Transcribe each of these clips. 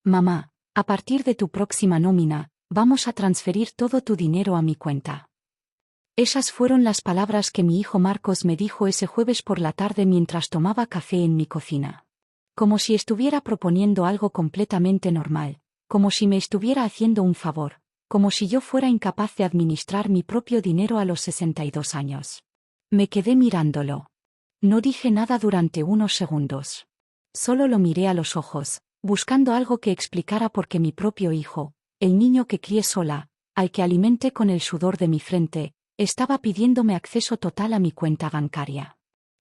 Mamá, a partir de tu próxima nómina, vamos a transferir todo tu dinero a mi cuenta. Esas fueron las palabras que mi hijo Marcos me dijo ese jueves por la tarde mientras tomaba café en mi cocina. Como si estuviera proponiendo algo completamente normal, como si me estuviera haciendo un favor, como si yo fuera incapaz de administrar mi propio dinero a los 62 años. Me quedé mirándolo. No dije nada durante unos segundos. Solo lo miré a los ojos, buscando algo que explicara por qué mi propio hijo, el niño que crié sola, al que alimenté con el sudor de mi frente, estaba pidiéndome acceso total a mi cuenta bancaria.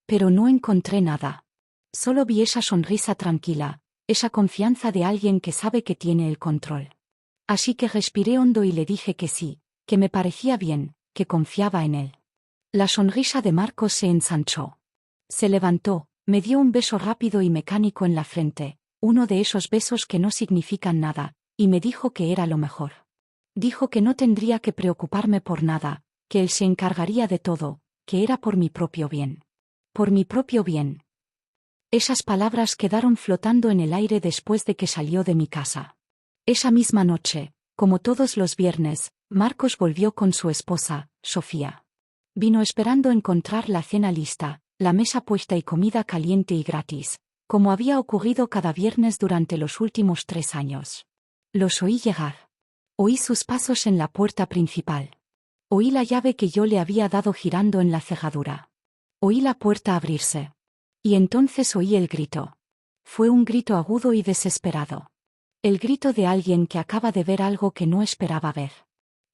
Pero no encontré nada. Solo vi esa sonrisa tranquila, esa confianza de alguien que sabe que tiene el control. Así que respiré hondo y le dije que sí, que me parecía bien, que confiaba en él. La sonrisa de Marcos se ensanchó. Se levantó, me dio un beso rápido y mecánico en la frente, uno de esos besos que no significan nada, y me dijo que era lo mejor. Dijo que no tendría que preocuparme por nada, que él se encargaría de todo, que era por mi propio bien. Por mi propio bien. Esas palabras quedaron flotando en el aire después de que salió de mi casa. Esa misma noche, como todos los viernes, Marcos volvió con su esposa, Sofía. Vino esperando encontrar la cena lista, la mesa puesta y comida caliente y gratis, como había ocurrido cada viernes durante los últimos 3 años. Los oí llegar. Oí sus pasos en la puerta principal. Oí la llave que yo le había dado girando en la cerradura. Oí la puerta abrirse. Y entonces oí el grito. Fue un grito agudo y desesperado. El grito de alguien que acaba de ver algo que no esperaba ver.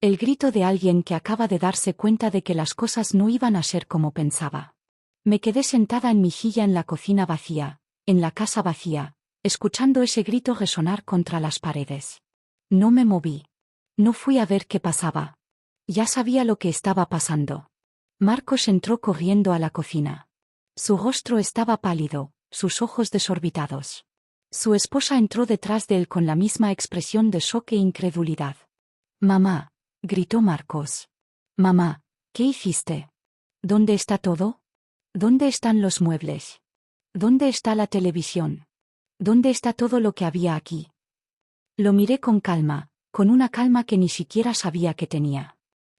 El grito de alguien que acaba de darse cuenta de que las cosas no iban a ser como pensaba. Me quedé sentada en mi silla en la cocina vacía, en la casa vacía, escuchando ese grito resonar contra las paredes. No me moví. No fui a ver qué pasaba. Ya sabía lo que estaba pasando. Marcos entró corriendo a la cocina. Su rostro estaba pálido, sus ojos desorbitados. Su esposa entró detrás de él con la misma expresión de shock e incredulidad. «Mamá», gritó Marcos. «Mamá, ¿qué hiciste? ¿Dónde está todo? ¿Dónde están los muebles? ¿Dónde está la televisión? ¿Dónde está todo lo que había aquí?» Lo miré con calma, con una calma que ni siquiera sabía que tenía.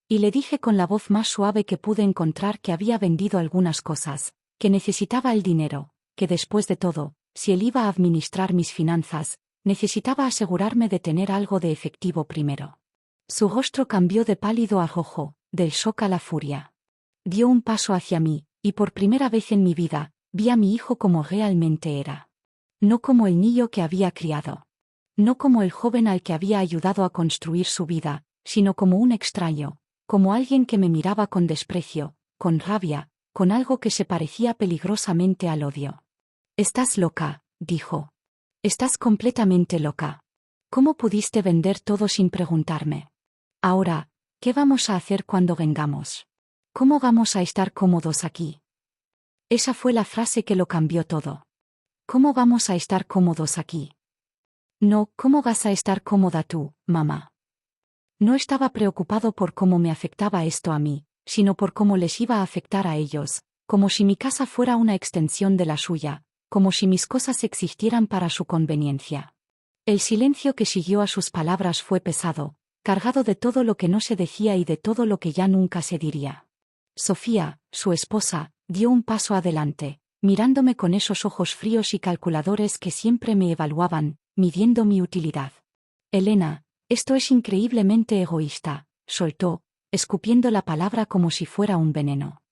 Y le dije con la voz más suave que pude encontrar que había vendido algunas cosas, que necesitaba el dinero, que después de todo, si él iba a administrar mis finanzas, necesitaba asegurarme de tener algo de efectivo primero. Su rostro cambió de pálido a rojo, del shock a la furia. Dio un paso hacia mí, y por primera vez en mi vida, vi a mi hijo como realmente era. No como el niño que había criado. No como el joven al que había ayudado a construir su vida, sino como un extraño, como alguien que me miraba con desprecio, con rabia, con algo que se parecía peligrosamente al odio. «Estás loca», dijo. «Estás completamente loca. ¿Cómo pudiste vender todo sin preguntarme? Ahora, ¿qué vamos a hacer cuando vengamos? ¿Cómo vamos a estar cómodos aquí?» Esa fue la frase que lo cambió todo. ¿Cómo vamos a estar cómodos aquí? No, ¿cómo vas a estar cómoda tú, mamá? No estaba preocupado por cómo me afectaba esto a mí, sino por cómo les iba a afectar a ellos, como si mi casa fuera una extensión de la suya, como si mis cosas existieran para su conveniencia. El silencio que siguió a sus palabras fue pesado, cargado de todo lo que no se decía y de todo lo que ya nunca se diría. Sofía, su esposa, dio un paso adelante, mirándome con esos ojos fríos y calculadores que siempre me evaluaban, midiendo mi utilidad. «Elena, esto es increíblemente egoísta», soltó, escupiendo la palabra como si fuera un veneno.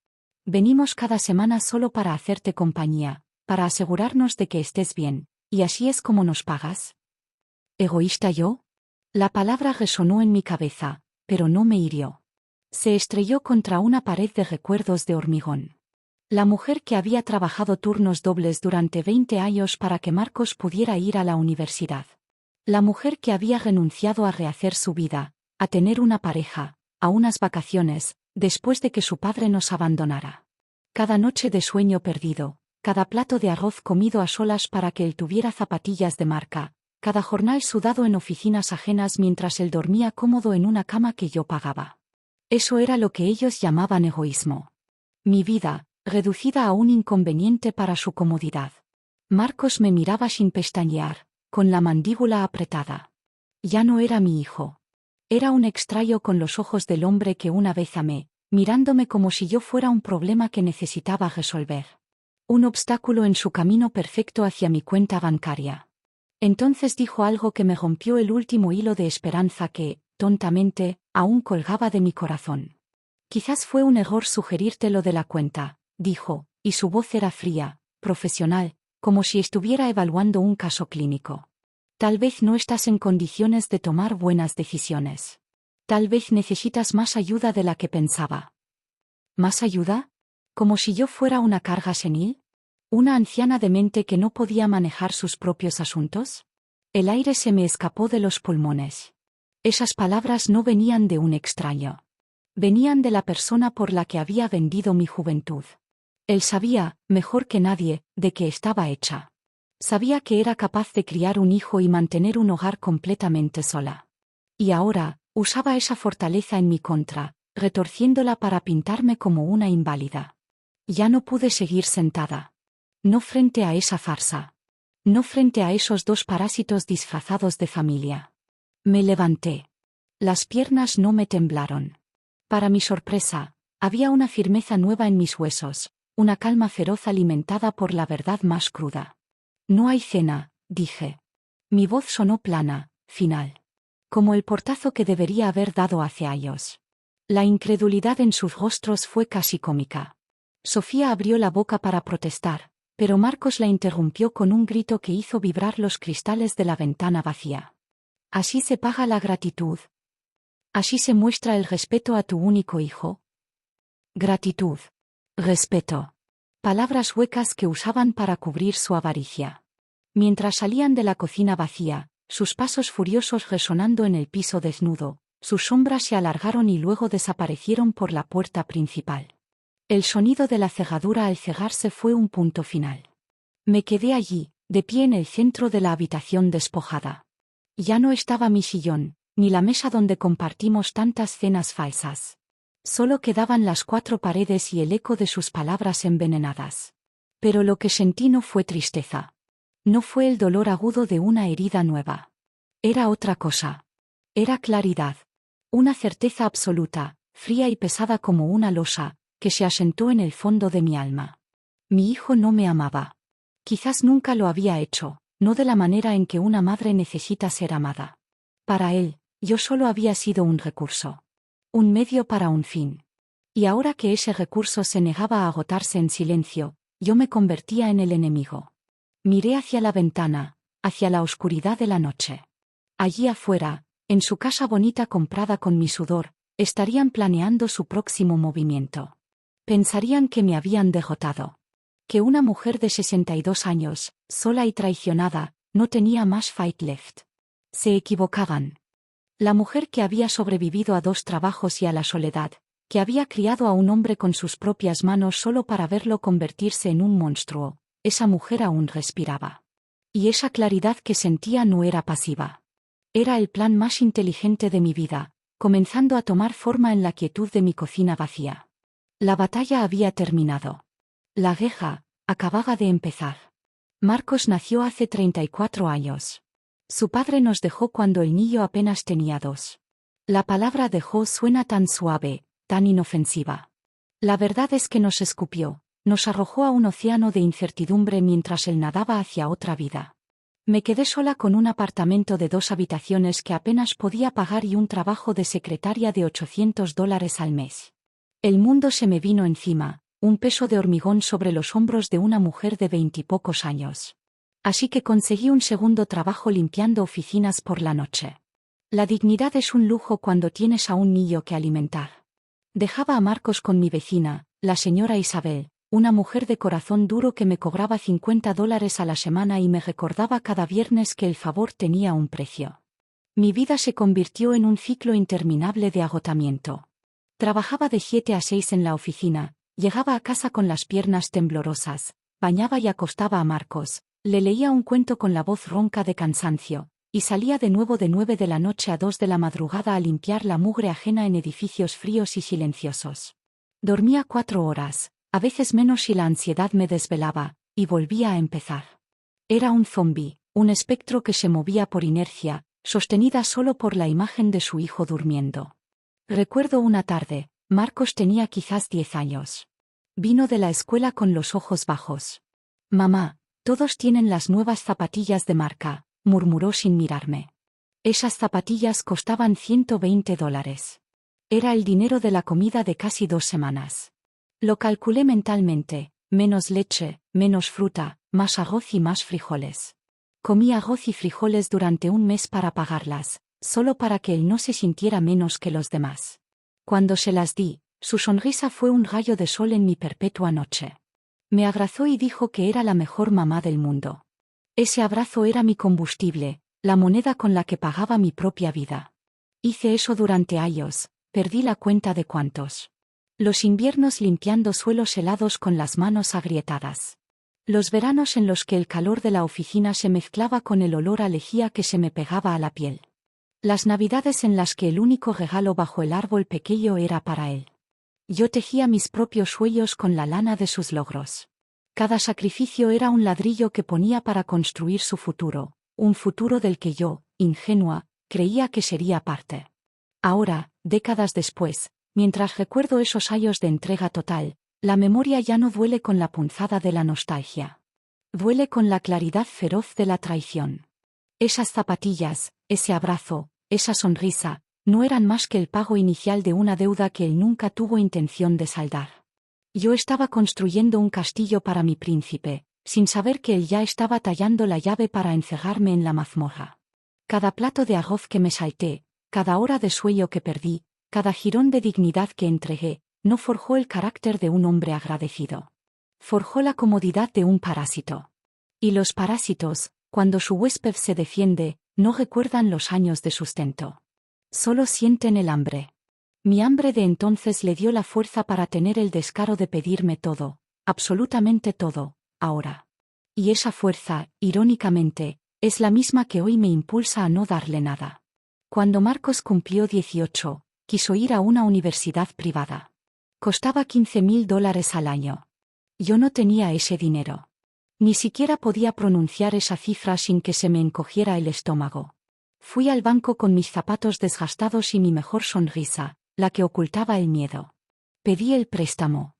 «Venimos cada semana solo para hacerte compañía, para asegurarnos de que estés bien, y así es como nos pagas». ¿Egoísta yo? La palabra resonó en mi cabeza, pero no me hirió. Se estrelló contra una pared de recuerdos de hormigón. La mujer que había trabajado turnos dobles durante 20 años para que Marcos pudiera ir a la universidad. La mujer que había renunciado a rehacer su vida, a tener una pareja, a unas vacaciones, después de que su padre nos abandonara. Cada noche de sueño perdido, cada plato de arroz comido a solas para que él tuviera zapatillas de marca, cada jornal sudado en oficinas ajenas mientras él dormía cómodo en una cama que yo pagaba. Eso era lo que ellos llamaban egoísmo. Mi vida, reducida a un inconveniente para su comodidad. Marcos me miraba sin pestañear, con la mandíbula apretada. Ya no era mi hijo. Era un extraño con los ojos del hombre que una vez amé, mirándome como si yo fuera un problema que necesitaba resolver. Un obstáculo en su camino perfecto hacia mi cuenta bancaria. Entonces dijo algo que me rompió el último hilo de esperanza que, tontamente, aún colgaba de mi corazón. Quizás fue un error sugerirte lo de la cuenta, dijo, y su voz era fría, profesional, como si estuviera evaluando un caso clínico. Tal vez no estás en condiciones de tomar buenas decisiones. Tal vez necesitas más ayuda de la que pensaba. ¿Más ayuda? ¿Como si yo fuera una carga senil? ¿Una anciana demente que no podía manejar sus propios asuntos? El aire se me escapó de los pulmones. Esas palabras no venían de un extraño. Venían de la persona por la que había vendido mi juventud. Él sabía, mejor que nadie, de qué estaba hecha. Sabía que era capaz de criar un hijo y mantener un hogar completamente sola. Y ahora, usaba esa fortaleza en mi contra, retorciéndola para pintarme como una inválida. Ya no pude seguir sentada. No frente a esa farsa. No frente a esos dos parásitos disfrazados de familia. Me levanté. Las piernas no me temblaron. Para mi sorpresa, había una firmeza nueva en mis huesos, una calma feroz alimentada por la verdad más cruda. No hay cena, dije. Mi voz sonó plana, final. Como el portazo que debería haber dado hace años. La incredulidad en sus rostros fue casi cómica. Sofía abrió la boca para protestar, pero Marcos la interrumpió con un grito que hizo vibrar los cristales de la ventana vacía. ¿Así se paga la gratitud? ¿Así se muestra el respeto a tu único hijo? Gratitud. Respeto. Palabras huecas que usaban para cubrir su avaricia. Mientras salían de la cocina vacía, sus pasos furiosos resonando en el piso desnudo, sus sombras se alargaron y luego desaparecieron por la puerta principal. El sonido de la cerradura al cegarse fue un punto final. Me quedé allí, de pie en el centro de la habitación despojada. Ya no estaba mi sillón, ni la mesa donde compartimos tantas cenas falsas. Solo quedaban las cuatro paredes y el eco de sus palabras envenenadas. Pero lo que sentí no fue tristeza. No fue el dolor agudo de una herida nueva. Era otra cosa. Era claridad. Una certeza absoluta, fría y pesada como una losa, que se asentó en el fondo de mi alma. Mi hijo no me amaba. Quizás nunca lo había hecho, no de la manera en que una madre necesita ser amada. Para él, yo solo había sido un recurso. Un medio para un fin. Y ahora que ese recurso se negaba a agotarse en silencio, yo me convertía en el enemigo. Miré hacia la ventana, hacia la oscuridad de la noche. Allí afuera, en su casa bonita comprada con mi sudor, estarían planeando su próximo movimiento. Pensarían que me habían derrotado. Que una mujer de 62 años, sola y traicionada, no tenía más fight left. Se equivocaban. La mujer que había sobrevivido a 2 trabajos y a la soledad, que había criado a un hombre con sus propias manos solo para verlo convertirse en un monstruo, esa mujer aún respiraba. Y esa claridad que sentía no era pasiva. Era el plan más inteligente de mi vida, comenzando a tomar forma en la quietud de mi cocina vacía. La batalla había terminado. La guerra acababa de empezar. Marcos nació hace 34 años. Su padre nos dejó cuando el niño apenas tenía 2. La palabra dejó suena tan suave, tan inofensiva. La verdad es que nos escupió, nos arrojó a un océano de incertidumbre mientras él nadaba hacia otra vida. Me quedé sola con un apartamento de 2 habitaciones que apenas podía pagar y un trabajo de secretaria de $800 al mes. El mundo se me vino encima, un peso de hormigón sobre los hombros de una mujer de 20 y pocos años. Así que conseguí un segundo trabajo limpiando oficinas por la noche. La dignidad es un lujo cuando tienes a un niño que alimentar. Dejaba a Marcos con mi vecina, la señora Isabel, una mujer de corazón duro que me cobraba $50 a la semana y me recordaba cada viernes que el favor tenía un precio. Mi vida se convirtió en un ciclo interminable de agotamiento. Trabajaba de 7 a 6 en la oficina, llegaba a casa con las piernas temblorosas, bañaba y acostaba a Marcos, le leía un cuento con la voz ronca de cansancio, y salía de nuevo de 9 de la noche a 2 de la madrugada a limpiar la mugre ajena en edificios fríos y silenciosos. Dormía 4 horas, a veces menos si la ansiedad me desvelaba, y volvía a empezar. Era un zombi, un espectro que se movía por inercia, sostenida solo por la imagen de su hijo durmiendo. Recuerdo una tarde, Marcos tenía quizás 10 años. Vino de la escuela con los ojos bajos. «Mamá, todos tienen las nuevas zapatillas de marca», murmuró sin mirarme. Esas zapatillas costaban $120. Era el dinero de la comida de casi 2 semanas. Lo calculé mentalmente, menos leche, menos fruta, más arroz y más frijoles. Comí arroz y frijoles durante un mes para pagarlas, solo para que él no se sintiera menos que los demás. Cuando se las di, su sonrisa fue un rayo de sol en mi perpetua noche. Me abrazó y dijo que era la mejor mamá del mundo. Ese abrazo era mi combustible, la moneda con la que pagaba mi propia vida. Hice eso durante años, perdí la cuenta de cuántos. Los inviernos limpiando suelos helados con las manos agrietadas. Los veranos en los que el calor de la oficina se mezclaba con el olor a lejía que se me pegaba a la piel. Las navidades en las que el único regalo bajo el árbol pequeño era para él. Yo tejía mis propios sueños con la lana de sus logros. Cada sacrificio era un ladrillo que ponía para construir su futuro, un futuro del que yo, ingenua, creía que sería parte. Ahora, décadas después, mientras recuerdo esos años de entrega total, la memoria ya no duele con la punzada de la nostalgia. Duele con la claridad feroz de la traición. Esas zapatillas, ese abrazo, esa sonrisa, no eran más que el pago inicial de una deuda que él nunca tuvo intención de saldar. Yo estaba construyendo un castillo para mi príncipe, sin saber que él ya estaba tallando la llave para encerrarme en la mazmorra. Cada plato de arroz que me salté, cada hora de sueño que perdí, cada jirón de dignidad que entregué, no forjó el carácter de un hombre agradecido. Forjó la comodidad de un parásito. Y los parásitos, cuando su huésped se defiende, no recuerdan los años de sustento. Solo sienten el hambre. Mi hambre de entonces le dio la fuerza para tener el descaro de pedirme todo, absolutamente todo, ahora. Y esa fuerza, irónicamente, es la misma que hoy me impulsa a no darle nada. Cuando Marcos cumplió 18, quiso ir a una universidad privada. Costaba $15,000 al año. Yo no tenía ese dinero. Ni siquiera podía pronunciar esa cifra sin que se me encogiera el estómago. Fui al banco con mis zapatos desgastados y mi mejor sonrisa, la que ocultaba el miedo. Pedí el préstamo.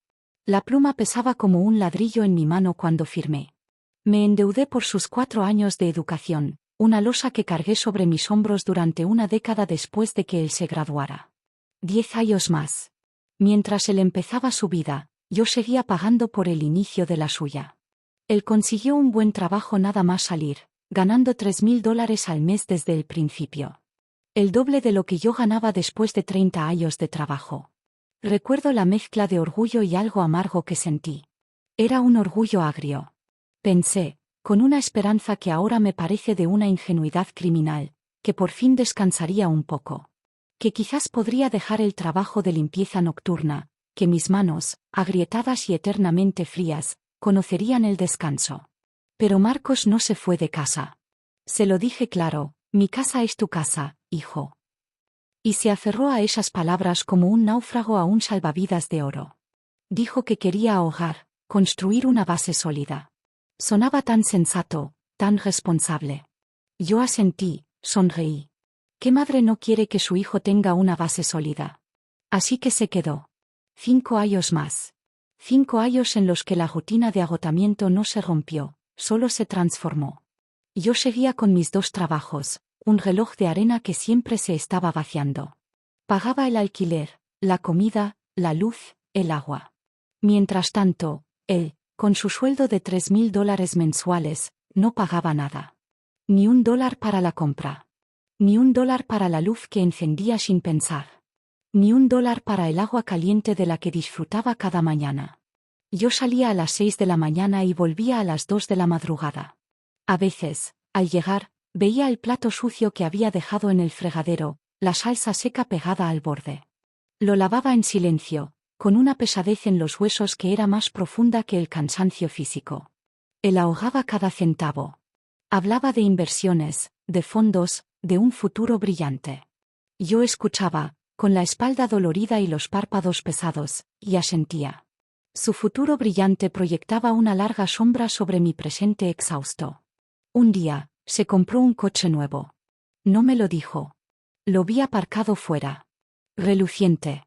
La pluma pesaba como un ladrillo en mi mano cuando firmé. Me endeudé por sus 4 años de educación, una losa que cargué sobre mis hombros durante una década después de que él se graduara. 10 años más. Mientras él empezaba su vida, yo seguía pagando por el inicio de la suya. Él consiguió un buen trabajo nada más salir, ganando $3,000 al mes desde el principio. El doble de lo que yo ganaba después de 30 años de trabajo. Recuerdo la mezcla de orgullo y algo amargo que sentí. Era un orgullo agrio. Pensé, con una esperanza que ahora me parece de una ingenuidad criminal, que por fin descansaría un poco. Que quizás podría dejar el trabajo de limpieza nocturna, que mis manos, agrietadas y eternamente frías, conocerían el descanso. Pero Marcos no se fue de casa. Se lo dije claro, mi casa es tu casa, hijo. Y se aferró a esas palabras como un náufrago a un salvavidas de oro. Dijo que quería ahogar, construir una base sólida. Sonaba tan sensato, tan responsable. Yo asentí, sonreí. ¿Qué madre no quiere que su hijo tenga una base sólida? Así que se quedó. 5 años más. 5 años en los que la rutina de agotamiento no se rompió, solo se transformó. Yo seguía con mis 2 trabajos, un reloj de arena que siempre se estaba vaciando. Pagaba el alquiler, la comida, la luz, el agua. Mientras tanto, él, con su sueldo de $3,000 mensuales, no pagaba nada. Ni $1 para la compra. Ni $1 para la luz que encendía sin pensar. Ni $1 para el agua caliente de la que disfrutaba cada mañana. Yo salía a las 6 de la mañana y volvía a las 2 de la madrugada. A veces, al llegar, veía el plato sucio que había dejado en el fregadero, la salsa seca pegada al borde. Lo lavaba en silencio, con una pesadez en los huesos que era más profunda que el cansancio físico. Él ahogaba cada centavo. Hablaba de inversiones, de fondos, de un futuro brillante. Yo escuchaba, con la espalda dolorida y los párpados pesados, y asentía. Su futuro brillante proyectaba una larga sombra sobre mi presente exhausto. Un día, Se compró un coche nuevo. No me lo dijo. Lo vi aparcado fuera. Reluciente.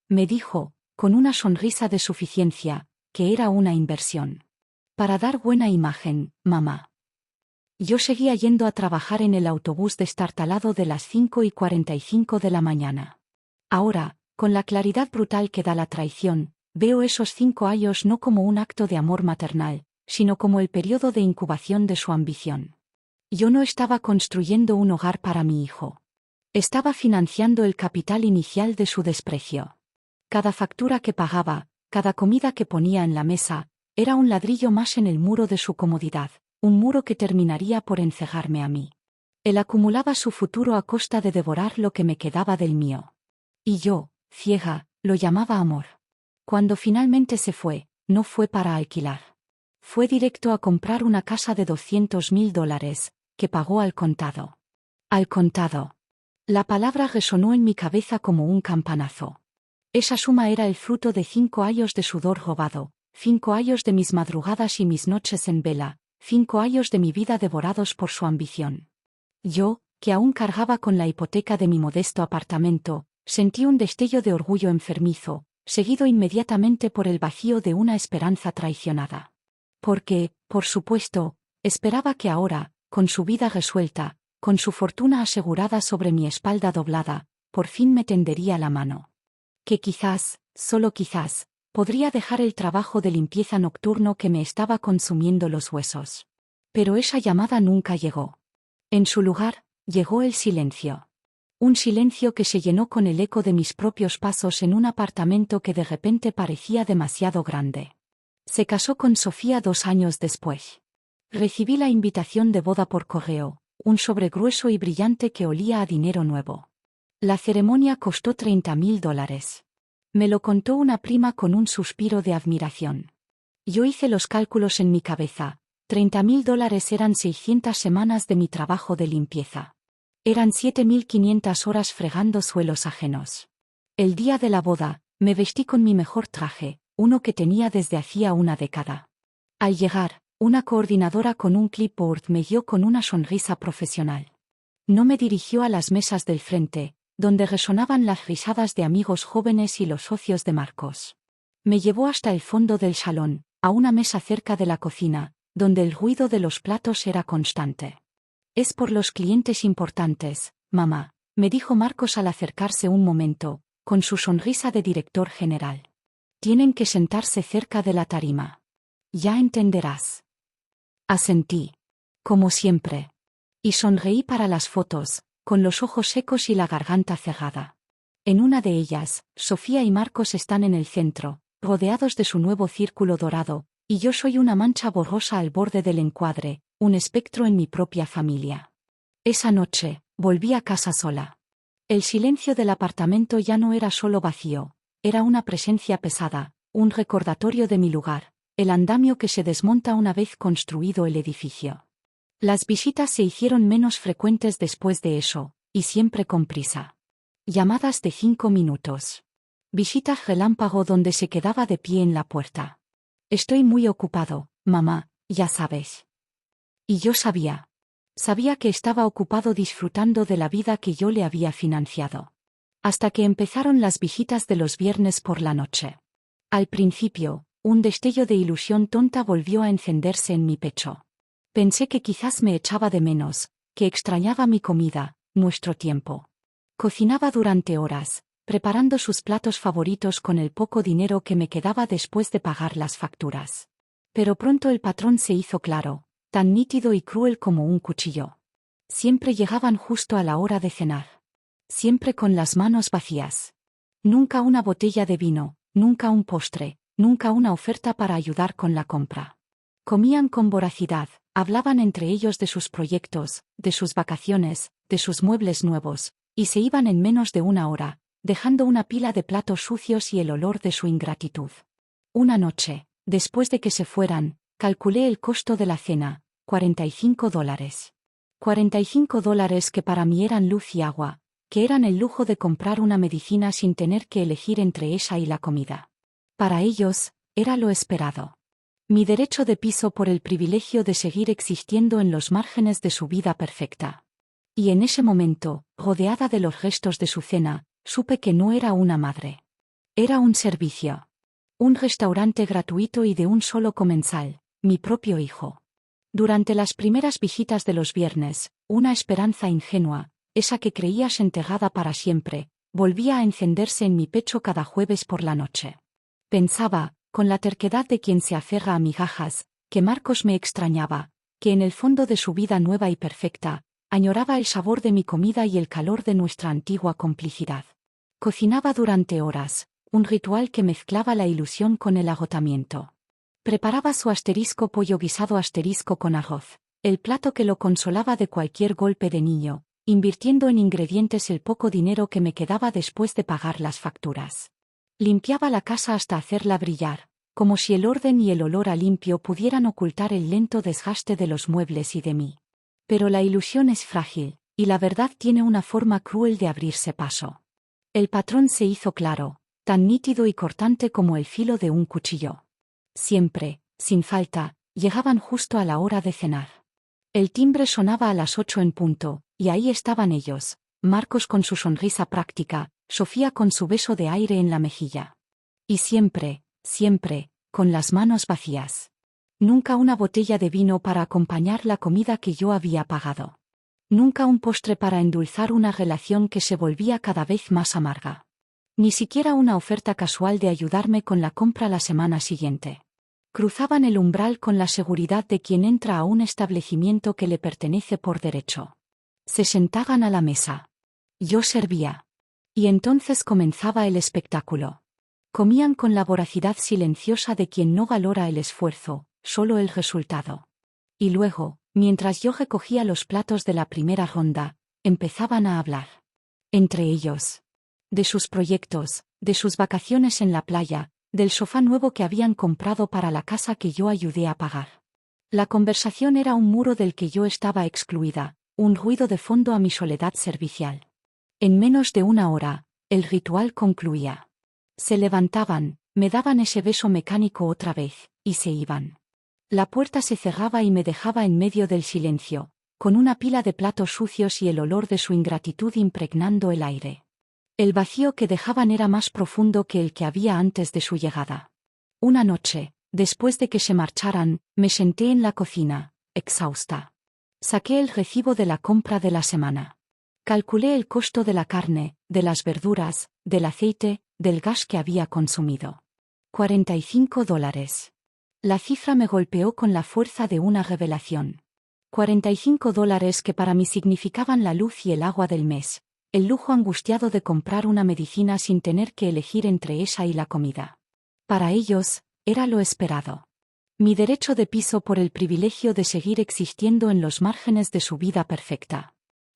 Me dijo, con una sonrisa de suficiencia, que era una inversión. Para dar buena imagen, mamá. Yo seguía yendo a trabajar en el autobús destartalado de las 5:45 de la mañana. Ahora, con la claridad brutal que da la traición, veo esos 5 años no como un acto de amor maternal, sino como el periodo de incubación de su ambición. Yo no estaba construyendo un hogar para mi hijo. Estaba financiando el capital inicial de su desprecio. Cada factura que pagaba, cada comida que ponía en la mesa, era un ladrillo más en el muro de su comodidad, un muro que terminaría por encejarme a mí. Él acumulaba su futuro a costa de devorar lo que me quedaba del mío. Y yo, ciega, lo llamaba amor. Cuando finalmente se fue, no fue para alquilar. Fue directo a comprar una casa de $200.000, que pagó al contado. Al contado. La palabra resonó en mi cabeza como un campanazo. Esa suma era el fruto de 5 años de sudor robado, 5 años de mis madrugadas y mis noches en vela, 5 años de mi vida devorados por su ambición. Yo, que aún cargaba con la hipoteca de mi modesto apartamento, sentí un destello de orgullo enfermizo, seguido inmediatamente por el vacío de una esperanza traicionada. Porque, por supuesto, esperaba que ahora, con su vida resuelta, con su fortuna asegurada sobre mi espalda doblada, por fin me tendería la mano. Que quizás, solo quizás, podría dejar el trabajo de limpieza nocturno que me estaba consumiendo los huesos. Pero esa llamada nunca llegó. En su lugar, llegó el silencio. Un silencio que se llenó con el eco de mis propios pasos en un apartamento que de repente parecía demasiado grande. Se casó con Sofía 2 años después. Recibí la invitación de boda por correo, un sobre grueso y brillante que olía a dinero nuevo. La ceremonia costó $30.000. Me lo contó una prima con un suspiro de admiración. Yo hice los cálculos en mi cabeza. $30.000 eran 600 semanas de mi trabajo de limpieza. Eran 7.500 horas fregando suelos ajenos. El día de la boda, me vestí con mi mejor traje, uno que tenía desde hacía una década. Al llegar, una coordinadora con un clipboard me guió con una sonrisa profesional. No me dirigió a las mesas del frente, donde resonaban las risadas de amigos jóvenes y los socios de Marcos. Me llevó hasta el fondo del salón, a una mesa cerca de la cocina, donde el ruido de los platos era constante. Es por los clientes importantes, mamá, me dijo Marcos al acercarse un momento, con su sonrisa de director general. Tienen que sentarse cerca de la tarima. Ya entenderás. Asentí. Como siempre. Y sonreí para las fotos, con los ojos secos y la garganta cerrada. En una de ellas, Sofía y Marcos están en el centro, rodeados de su nuevo círculo dorado, y yo soy una mancha borrosa al borde del encuadre, un espectro en mi propia familia. Esa noche, volví a casa sola. El silencio del apartamento ya no era solo vacío, era una presencia pesada, un recordatorio de mi lugar, el andamio que se desmonta una vez construido el edificio. Las visitas se hicieron menos frecuentes después de eso, y siempre con prisa. Llamadas de 5 minutos. Visitas relámpago donde se quedaba de pie en la puerta. Estoy muy ocupado, mamá, ya sabes. Y yo sabía. Sabía que estaba ocupado disfrutando de la vida que yo le había financiado. Hasta que empezaron las visitas de los viernes por la noche. Al principio, un destello de ilusión tonta volvió a encenderse en mi pecho. Pensé que quizás me echaba de menos, que extrañaba mi comida, nuestro tiempo. Cocinaba durante horas, preparando sus platos favoritos con el poco dinero que me quedaba después de pagar las facturas. Pero pronto el patrón se hizo claro, tan nítido y cruel como un cuchillo. Siempre llegaban justo a la hora de cenar. Siempre con las manos vacías. Nunca una botella de vino, nunca un postre, nunca una oferta para ayudar con la compra. Comían con voracidad, hablaban entre ellos de sus proyectos, de sus vacaciones, de sus muebles nuevos, y se iban en menos de una hora, dejando una pila de platos sucios y el olor de su ingratitud. Una noche, después de que se fueran, calculé el costo de la cena, $45. $45 que para mí eran luz y agua, que eran el lujo de comprar una medicina sin tener que elegir entre esa y la comida. Para ellos, era lo esperado. Mi derecho de piso por el privilegio de seguir existiendo en los márgenes de su vida perfecta. Y en ese momento, rodeada de los restos de su cena, supe que no era una madre. Era un servicio. Un restaurante gratuito y de un solo comensal, mi propio hijo. Durante las primeras visitas de los viernes, una esperanza ingenua, esa que creías enterrada para siempre, volvía a encenderse en mi pecho cada jueves por la noche. Pensaba, con la terquedad de quien se aferra a migajas, que Marcos me extrañaba, que en el fondo de su vida nueva y perfecta, añoraba el sabor de mi comida y el calor de nuestra antigua complicidad. Cocinaba durante horas, un ritual que mezclaba la ilusión con el agotamiento. Preparaba su pollo guisado con arroz, el plato que lo consolaba de cualquier golpe de niño, invirtiendo en ingredientes el poco dinero que me quedaba después de pagar las facturas. Limpiaba la casa hasta hacerla brillar, como si el orden y el olor a limpio pudieran ocultar el lento desgaste de los muebles y de mí. Pero la ilusión es frágil, y la verdad tiene una forma cruel de abrirse paso. El patrón se hizo claro, tan nítido y cortante como el filo de un cuchillo. Siempre, sin falta, llegaban justo a la hora de cenar. El timbre sonaba a las 8 en punto, y ahí estaban ellos, Marcos con su sonrisa práctica, Sofía con su beso de aire en la mejilla. Y siempre, siempre, con las manos vacías. Nunca una botella de vino para acompañar la comida que yo había pagado. Nunca un postre para endulzar una relación que se volvía cada vez más amarga. Ni siquiera una oferta casual de ayudarme con la compra la semana siguiente. Cruzaban el umbral con la seguridad de quien entra a un establecimiento que le pertenece por derecho. Se sentaban a la mesa. Yo servía. Y entonces comenzaba el espectáculo. Comían con la voracidad silenciosa de quien no valora el esfuerzo, solo el resultado. Y luego, mientras yo recogía los platos de la primera ronda, empezaban a hablar. Entre ellos. De sus proyectos, de sus vacaciones en la playa, del sofá nuevo que habían comprado para la casa que yo ayudé a pagar. La conversación era un muro del que yo estaba excluida, un ruido de fondo a mi soledad servicial. En menos de una hora, el ritual concluía. Se levantaban, me daban ese beso mecánico otra vez, y se iban. La puerta se cerraba y me dejaba en medio del silencio, con una pila de platos sucios y el olor de su ingratitud impregnando el aire. El vacío que dejaban era más profundo que el que había antes de su llegada. Una noche, después de que se marcharan, me senté en la cocina, exhausta. Saqué el recibo de la compra de la semana. Calculé el costo de la carne, de las verduras, del aceite, del gas que había consumido. $45. La cifra me golpeó con la fuerza de una revelación. $45 que para mí significaban la luz y el agua del mes, el lujo angustiado de comprar una medicina sin tener que elegir entre esa y la comida. Para ellos, era lo esperado. Mi derecho de piso por el privilegio de seguir existiendo en los márgenes de su vida perfecta.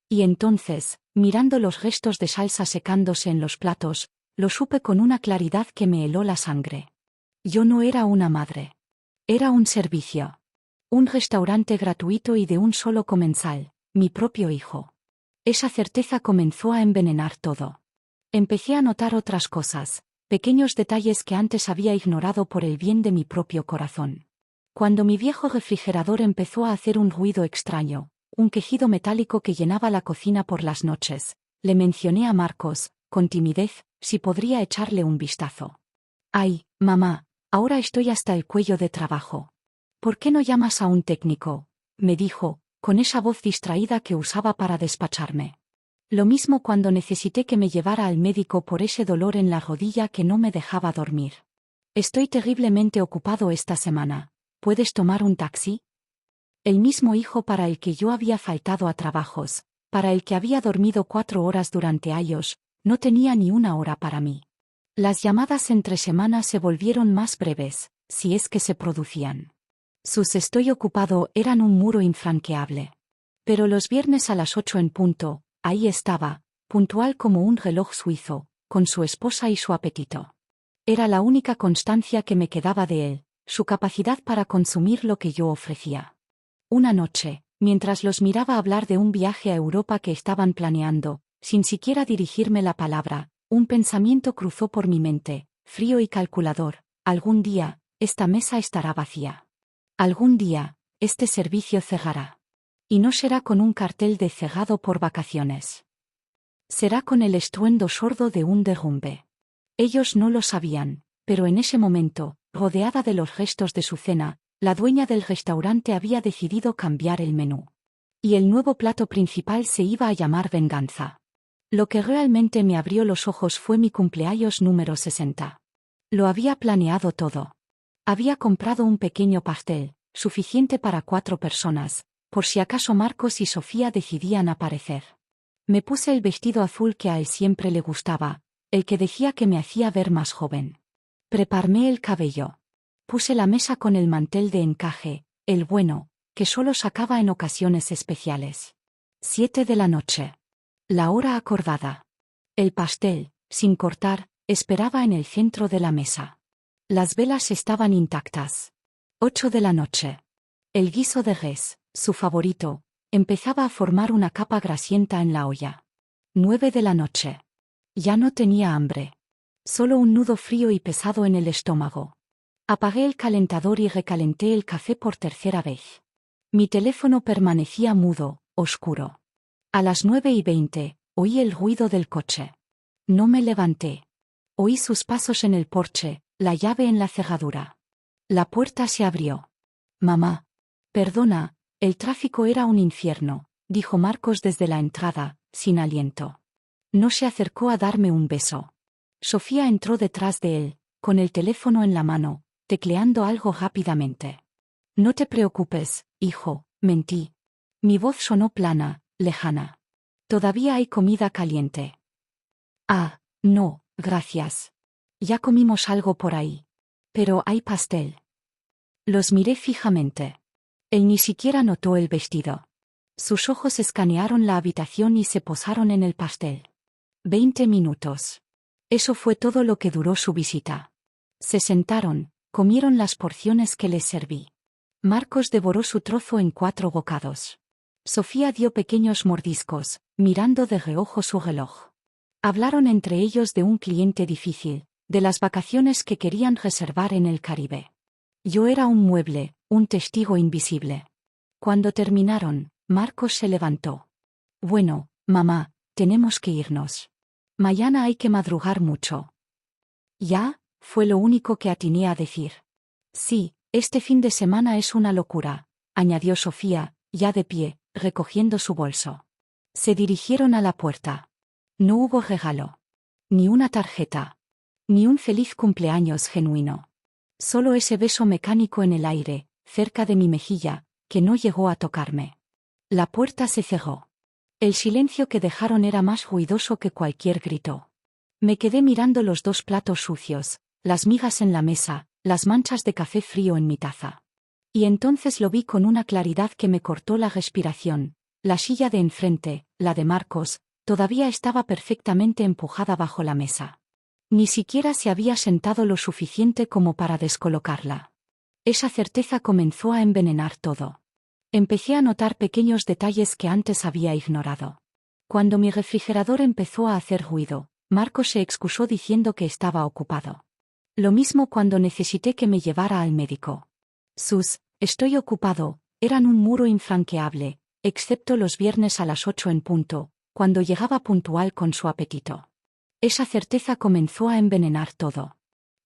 Y entonces, mirando los restos de salsa secándose en los platos, lo supe con una claridad que me heló la sangre. Yo no era una madre. Era un servicio. Un restaurante gratuito y de un solo comensal, mi propio hijo. Esa certeza comenzó a envenenar todo. Empecé a notar otras cosas, pequeños detalles que antes había ignorado por el bien de mi propio corazón. Cuando mi viejo refrigerador empezó a hacer un ruido extraño, un quejido metálico que llenaba la cocina por las noches, le mencioné a Marcos, con timidez, si podría echarle un vistazo. «Ay, mamá, ahora estoy hasta el cuello de trabajo. ¿Por qué no llamas a un técnico?», me dijo, con esa voz distraída que usaba para despacharme. Lo mismo cuando necesité que me llevara al médico por ese dolor en la rodilla que no me dejaba dormir. «Estoy terriblemente ocupado esta semana. ¿Puedes tomar un taxi?». El mismo hijo para el que yo había faltado a trabajos, para el que había dormido 4 horas durante años, no tenía ni una hora para mí. Las llamadas entre semanas se volvieron más breves, si es que se producían. Sus «estoy ocupado» eran un muro infranqueable. Pero los viernes a las 8 en punto, ahí estaba, puntual como un reloj suizo, con su esposa y su apetito. Era la única constancia que me quedaba de él, su capacidad para consumir lo que yo ofrecía. Una noche, mientras los miraba hablar de un viaje a Europa que estaban planeando, sin siquiera dirigirme la palabra, un pensamiento cruzó por mi mente, frío y calculador: algún día, esta mesa estará vacía. Algún día, este servicio cerrará. Y no será con un cartel de cerrado por vacaciones. Será con el estruendo sordo de un derrumbe. Ellos no lo sabían, pero en ese momento, rodeada de los restos de su cena, la dueña del restaurante había decidido cambiar el menú. Y el nuevo plato principal se iba a llamar venganza. Lo que realmente me abrió los ojos fue mi cumpleaños número 60. Lo había planeado todo. Había comprado un pequeño pastel, suficiente para 4 personas, por si acaso Marcos y Sofía decidían aparecer. Me puse el vestido azul que a él siempre le gustaba, el que decía que me hacía ver más joven. Preparé el cabello. Puse la mesa con el mantel de encaje, el bueno, que solo sacaba en ocasiones especiales. 7 de la noche. La hora acordada. El pastel, sin cortar, esperaba en el centro de la mesa. Las velas estaban intactas. 8 de la noche. El guiso de res, su favorito, empezaba a formar una capa grasienta en la olla. 9 de la noche. Ya no tenía hambre. Solo un nudo frío y pesado en el estómago. Apagué el calentador y recalenté el café por tercera vez. Mi teléfono permanecía mudo, oscuro. A las 9:20, oí el ruido del coche. No me levanté. Oí sus pasos en el porche, la llave en la cerradura. La puerta se abrió. Mamá. Perdona, el tráfico era un infierno, dijo Marcos desde la entrada, sin aliento. No se acercó a darme un beso. Sofía entró detrás de él, con el teléfono en la mano, tecleando algo rápidamente. No te preocupes, hijo, mentí. Mi voz sonó plana, lejana. Todavía hay comida caliente. Ah, no, gracias. Ya comimos algo por ahí. Pero hay pastel. Los miré fijamente. Él ni siquiera notó el vestido. Sus ojos escanearon la habitación y se posaron en el pastel. 20 minutos. Eso fue todo lo que duró su visita. Se sentaron, comieron las porciones que les serví. Marcos devoró su trozo en 4 bocados. Sofía dio pequeños mordiscos, mirando de reojo su reloj. Hablaron entre ellos de un cliente difícil, de las vacaciones que querían reservar en el Caribe. Yo era un mueble, un testigo invisible. Cuando terminaron, Marcos se levantó. Bueno, mamá, tenemos que irnos. Mañana hay que madrugar mucho. ¿Ya? Fue lo único que atiné a decir. Sí, este fin de semana es una locura, añadió Sofía, ya de pie, recogiendo su bolso. Se dirigieron a la puerta. No hubo regalo. Ni una tarjeta. Ni un feliz cumpleaños genuino. Solo ese beso mecánico en el aire, cerca de mi mejilla, que no llegó a tocarme. La puerta se cerró. El silencio que dejaron era más ruidoso que cualquier grito. Me quedé mirando los 2 platos sucios, las migas en la mesa, las manchas de café frío en mi taza. Y entonces lo vi con una claridad que me cortó la respiración. La silla de enfrente, la de Marcos, todavía estaba perfectamente empujada bajo la mesa. Ni siquiera se había sentado lo suficiente como para descolocarla. Esa certeza comenzó a envenenar todo. Empecé a notar pequeños detalles que antes había ignorado. Cuando mi refrigerador empezó a hacer ruido, Marcos se excusó diciendo que estaba ocupado. Lo mismo cuando necesité que me llevara al médico. Sus «estoy ocupado» eran un muro infranqueable, excepto los viernes a las 8 en punto, cuando llegaba puntual con su apetito. Esa certeza comenzó a envenenar todo.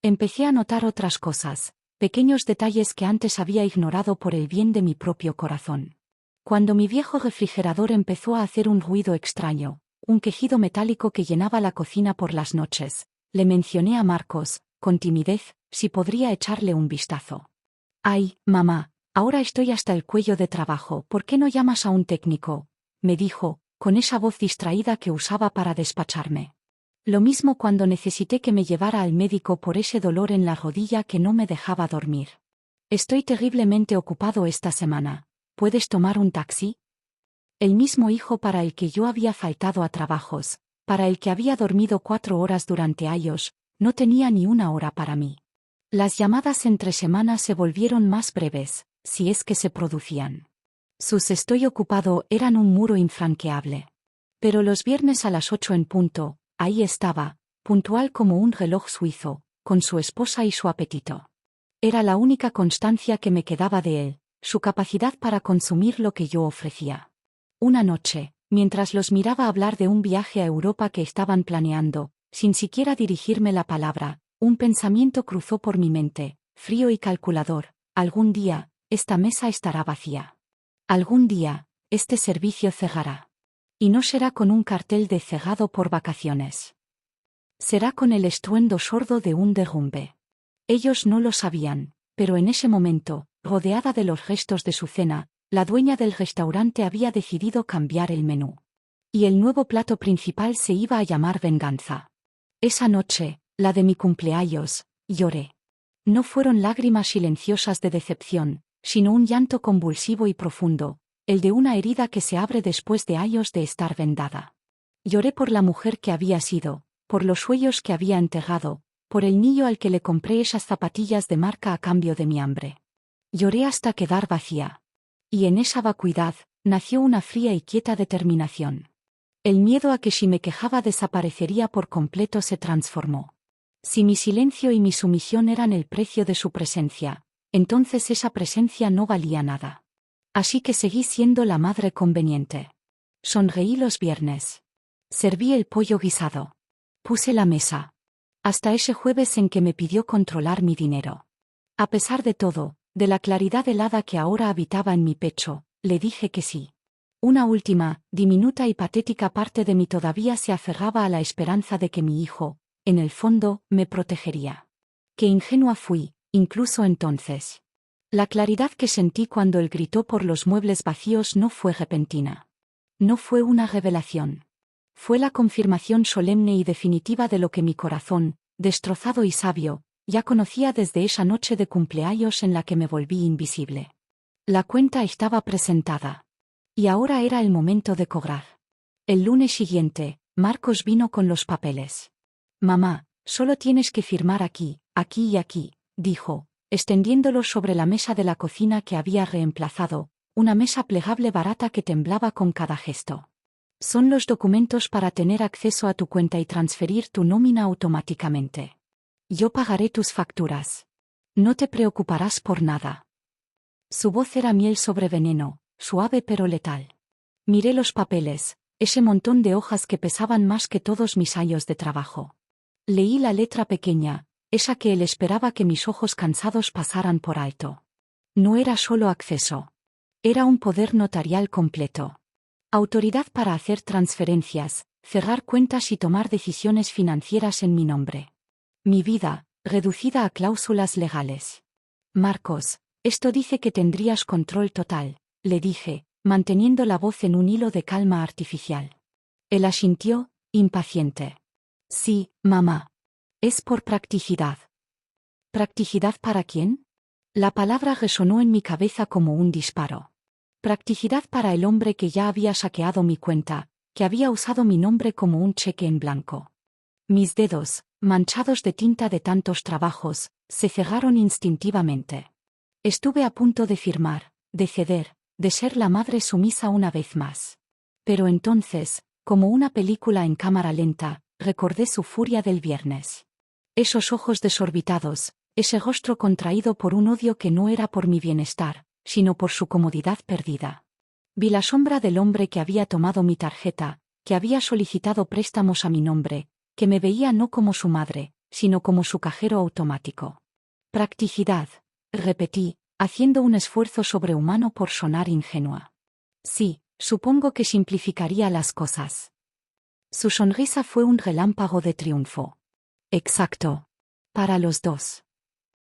Empecé a notar otras cosas, pequeños detalles que antes había ignorado por el bien de mi propio corazón. Cuando mi viejo refrigerador empezó a hacer un ruido extraño, un quejido metálico que llenaba la cocina por las noches, le mencioné a Marcos, con timidez, si podría echarle un vistazo. «Ay, mamá, ahora estoy hasta el cuello de trabajo, ¿por qué no llamas a un técnico?», me dijo, con esa voz distraída que usaba para despacharme. Lo mismo cuando necesité que me llevara al médico por ese dolor en la rodilla que no me dejaba dormir. «Estoy terriblemente ocupado esta semana. ¿Puedes tomar un taxi?». El mismo hijo para el que yo había faltado a trabajos, para el que había dormido 4 horas durante años, no tenía ni una hora para mí. Las llamadas entre semanas se volvieron más breves, si es que se producían. Sus «estoy ocupado» eran un muro infranqueable. Pero los viernes a las 8 en punto, ahí estaba, puntual como un reloj suizo, con su esposa y su apetito. Era la única constancia que me quedaba de él, su capacidad para consumir lo que yo ofrecía. Una noche, mientras los miraba hablar de un viaje a Europa que estaban planeando, sin siquiera dirigirme la palabra, un pensamiento cruzó por mi mente, frío y calculador: algún día, esta mesa estará vacía. Algún día, este servicio cerrará. Y no será con un cartel de "cerrado por vacaciones". Será con el estruendo sordo de un derrumbe. Ellos no lo sabían, pero en ese momento, rodeada de los restos de su cena, la dueña del restaurante había decidido cambiar el menú. Y el nuevo plato principal se iba a llamar venganza. Esa noche, la de mi cumpleaños, lloré. No fueron lágrimas silenciosas de decepción, sino un llanto convulsivo y profundo, el de una herida que se abre después de años de estar vendada. Lloré por la mujer que había sido, por los sueños que había enterrado, por el niño al que le compré esas zapatillas de marca a cambio de mi hambre. Lloré hasta quedar vacía. Y en esa vacuidad, nació una fría y quieta determinación. El miedo a que si me quejaba desaparecería por completo se transformó. Si mi silencio y mi sumisión eran el precio de su presencia, entonces esa presencia no valía nada. Así que seguí siendo la madre conveniente. Sonreí los viernes. Serví el pollo guisado. Puse la mesa. Hasta ese jueves en que me pidió controlar mi dinero. A pesar de todo, de la claridad helada que ahora habitaba en mi pecho, le dije que sí. Una última, diminuta y patética parte de mí todavía se aferraba a la esperanza de que mi hijo, en el fondo, me protegería. Qué ingenua fui, incluso entonces. La claridad que sentí cuando él gritó por los muebles vacíos no fue repentina. No fue una revelación. Fue la confirmación solemne y definitiva de lo que mi corazón, destrozado y sabio, ya conocía desde esa noche de cumpleaños en la que me volví invisible. La cuenta estaba presentada. Y ahora era el momento de cobrar. El lunes siguiente, Marcos vino con los papeles. «Mamá, solo tienes que firmar aquí, aquí y aquí», dijo, extendiéndolos sobre la mesa de la cocina que había reemplazado, una mesa plegable barata que temblaba con cada gesto. «Son los documentos para tener acceso a tu cuenta y transferir tu nómina automáticamente. Yo pagaré tus facturas. No te preocuparás por nada». Su voz era miel sobre veneno, suave pero letal. Miré los papeles, ese montón de hojas que pesaban más que todos mis años de trabajo. Leí la letra pequeña, esa que él esperaba que mis ojos cansados pasaran por alto. No era solo acceso. Era un poder notarial completo. Autoridad para hacer transferencias, cerrar cuentas y tomar decisiones financieras en mi nombre. Mi vida, reducida a cláusulas legales. «Marcos, esto dice que tendrías control total», le dije, manteniendo la voz en un hilo de calma artificial. Él asintió, impaciente. «Sí, mamá. Es por practicidad». ¿Practicidad para quién? La palabra resonó en mi cabeza como un disparo. Practicidad para el hombre que ya había saqueado mi cuenta, que había usado mi nombre como un cheque en blanco. Mis dedos, manchados de tinta de tantos trabajos, se cerraron instintivamente. Estuve a punto de firmar, de ceder, de ser la madre sumisa una vez más. Pero entonces, como una película en cámara lenta, recordé su furia del viernes. Esos ojos desorbitados, ese rostro contraído por un odio que no era por mi bienestar, sino por su comodidad perdida. Vi la sombra del hombre que había tomado mi tarjeta, que había solicitado préstamos a mi nombre, que me veía no como su madre, sino como su cajero automático. Practicidad, repetí, haciendo un esfuerzo sobrehumano por sonar ingenua. Sí, supongo que simplificaría las cosas. Su sonrisa fue un relámpago de triunfo. Exacto. Para los dos.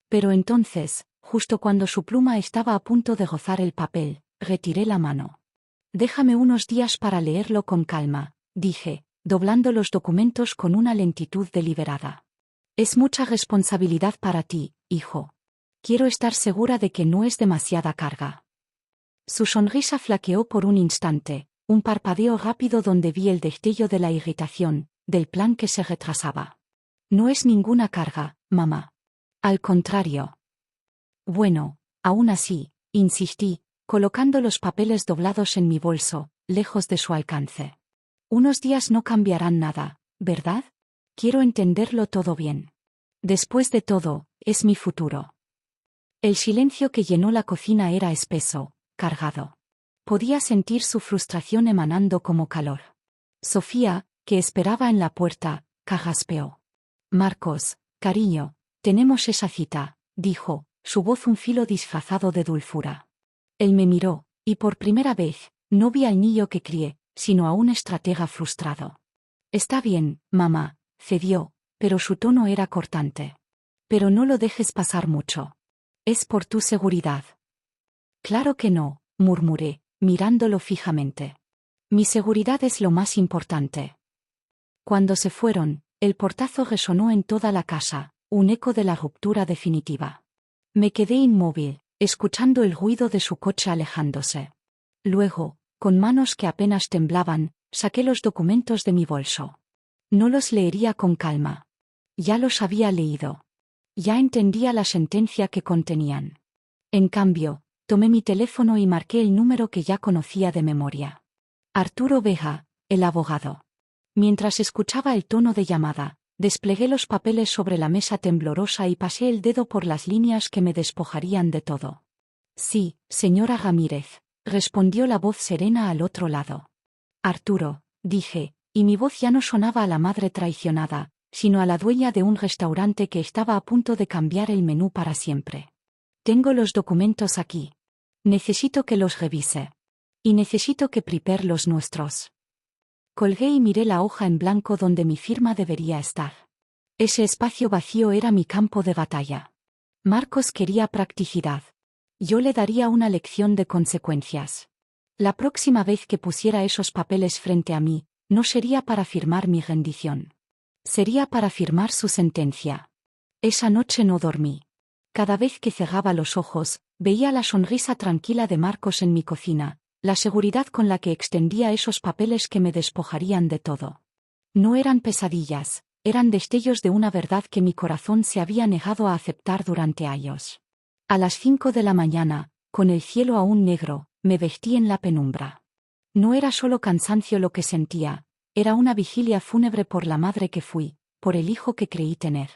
Pero entonces, justo cuando su pluma estaba a punto de rozar el papel, retiré la mano. «Déjame unos días para leerlo con calma», dije, doblando los documentos con una lentitud deliberada. «Es mucha responsabilidad para ti, hijo. Quiero estar segura de que no es demasiada carga». Su sonrisa flaqueó por un instante, un parpadeo rápido donde vi el destello de la irritación, del plan que se retrasaba. «No es ninguna carga, mamá. Al contrario». «Bueno, aún así», insistí, colocando los papeles doblados en mi bolso, lejos de su alcance. «Unos días no cambiarán nada, ¿verdad? Quiero entenderlo todo bien. Después de todo, es mi futuro». El silencio que llenó la cocina era espeso, cargado. Podía sentir su frustración emanando como calor. Sofía, que esperaba en la puerta, carraspeó. Marcos, cariño, tenemos esa cita, dijo, su voz un filo disfrazado de dulzura. Él me miró, y por primera vez, no vi al niño que crié, sino a un estratega frustrado. Está bien, mamá, cedió, pero su tono era cortante. Pero no lo dejes pasar mucho. Es por tu seguridad. Claro que no, murmuré, mirándolo fijamente. Mi seguridad es lo más importante. Cuando se fueron, el portazo resonó en toda la casa, un eco de la ruptura definitiva. Me quedé inmóvil, escuchando el ruido de su coche alejándose. Luego, con manos que apenas temblaban, saqué los documentos de mi bolso. No los leería con calma. Ya los había leído. Ya entendía la sentencia que contenían. En cambio, tomé mi teléfono y marqué el número que ya conocía de memoria. Arturo Vega, el abogado. Mientras escuchaba el tono de llamada, desplegué los papeles sobre la mesa temblorosa y pasé el dedo por las líneas que me despojarían de todo. Sí, señora Ramírez, respondió la voz serena al otro lado. Arturo, dije, y mi voz ya no sonaba a la madre traicionada, sino a la dueña de un restaurante que estaba a punto de cambiar el menú para siempre. Tengo los documentos aquí. Necesito que los revise. Y necesito que prepare los nuestros. Colgué y miré la hoja en blanco donde mi firma debería estar. Ese espacio vacío era mi campo de batalla. Marcos quería practicidad. Yo le daría una lección de consecuencias. La próxima vez que pusiera esos papeles frente a mí, no sería para firmar mi rendición. Sería para firmar su sentencia. Esa noche no dormí. Cada vez que cerraba los ojos, veía la sonrisa tranquila de Marcos en mi cocina, la seguridad con la que extendía esos papeles que me despojarían de todo. No eran pesadillas, eran destellos de una verdad que mi corazón se había negado a aceptar durante años. A las 5 de la mañana, con el cielo aún negro, me vestí en la penumbra. No era solo cansancio lo que sentía, era una vigilia fúnebre por la madre que fui, por el hijo que creí tener.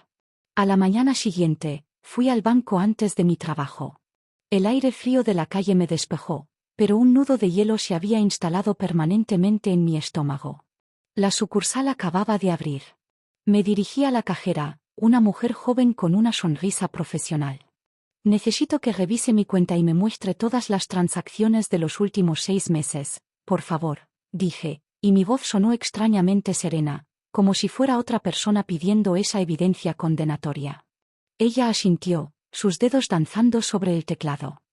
A la mañana siguiente, fui al banco antes de mi trabajo. El aire frío de la calle me despejó, pero un nudo de hielo se había instalado permanentemente en mi estómago. La sucursal acababa de abrir. Me dirigí a la cajera, una mujer joven con una sonrisa profesional. Necesito que revise mi cuenta y me muestre todas las transacciones de los últimos 6 meses, por favor, dije, y mi voz sonó extrañamente serena, como si fuera otra persona pidiendo esa evidencia condenatoria. Ella asintió, sus dedos danzando sobre el teclado.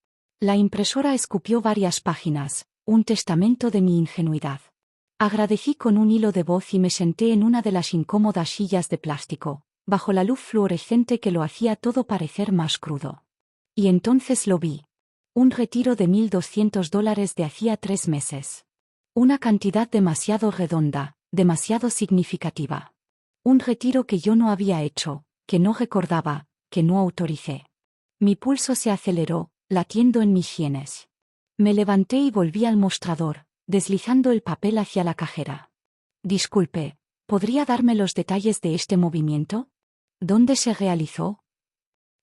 La impresora escupió varias páginas, un testamento de mi ingenuidad. Agradecí con un hilo de voz y me senté en una de las incómodas sillas de plástico, bajo la luz fluorescente que lo hacía todo parecer más crudo. Y entonces lo vi. Un retiro de $1,200 de hacía 3 meses. Una cantidad demasiado redonda, demasiado significativa. Un retiro que yo no había hecho, que no recordaba, que no autoricé. Mi pulso se aceleró, latiendo en mis sienes. Me levanté y volví al mostrador, deslizando el papel hacia la cajera. Disculpe, ¿podría darme los detalles de este movimiento? ¿Dónde se realizó?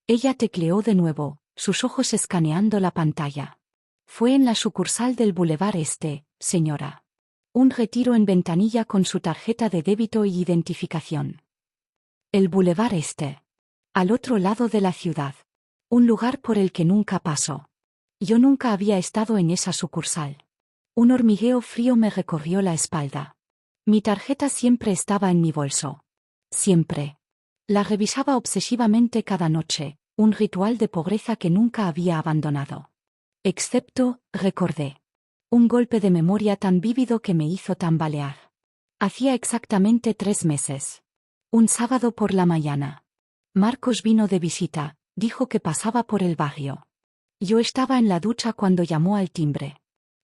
Ella tecleó de nuevo, sus ojos escaneando la pantalla. Fue en la sucursal del Boulevard Este, señora. Un retiro en ventanilla con su tarjeta de débito y identificación. El Boulevard Este. Al otro lado de la ciudad. Un lugar por el que nunca pasó. Yo nunca había estado en esa sucursal. Un hormigueo frío me recorrió la espalda. Mi tarjeta siempre estaba en mi bolso. Siempre. La revisaba obsesivamente cada noche, un ritual de pobreza que nunca había abandonado. Excepto, recordé. Un golpe de memoria tan vívido que me hizo tambalear. Hacía exactamente 3 meses. Un sábado por la mañana. Marcos vino de visita, dijo que pasaba por el barrio. Yo estaba en la ducha cuando llamó al timbre.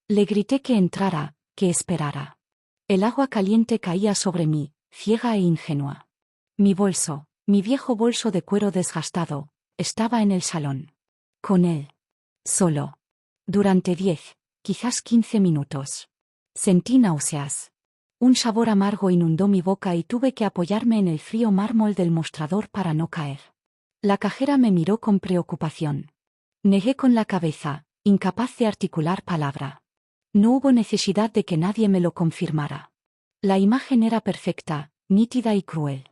Le grité que entrara, que esperara. El agua caliente caía sobre mí, ciega e ingenua. Mi bolso, mi viejo bolso de cuero desgastado, estaba en el salón. Con él. Solo. Durante 10, quizás 15 minutos. Sentí náuseas. Un sabor amargo inundó mi boca y tuve que apoyarme en el frío mármol del mostrador para no caer. La cajera me miró con preocupación. Negué con la cabeza, incapaz de articular palabra. No hubo necesidad de que nadie me lo confirmara. La imagen era perfecta, nítida y cruel.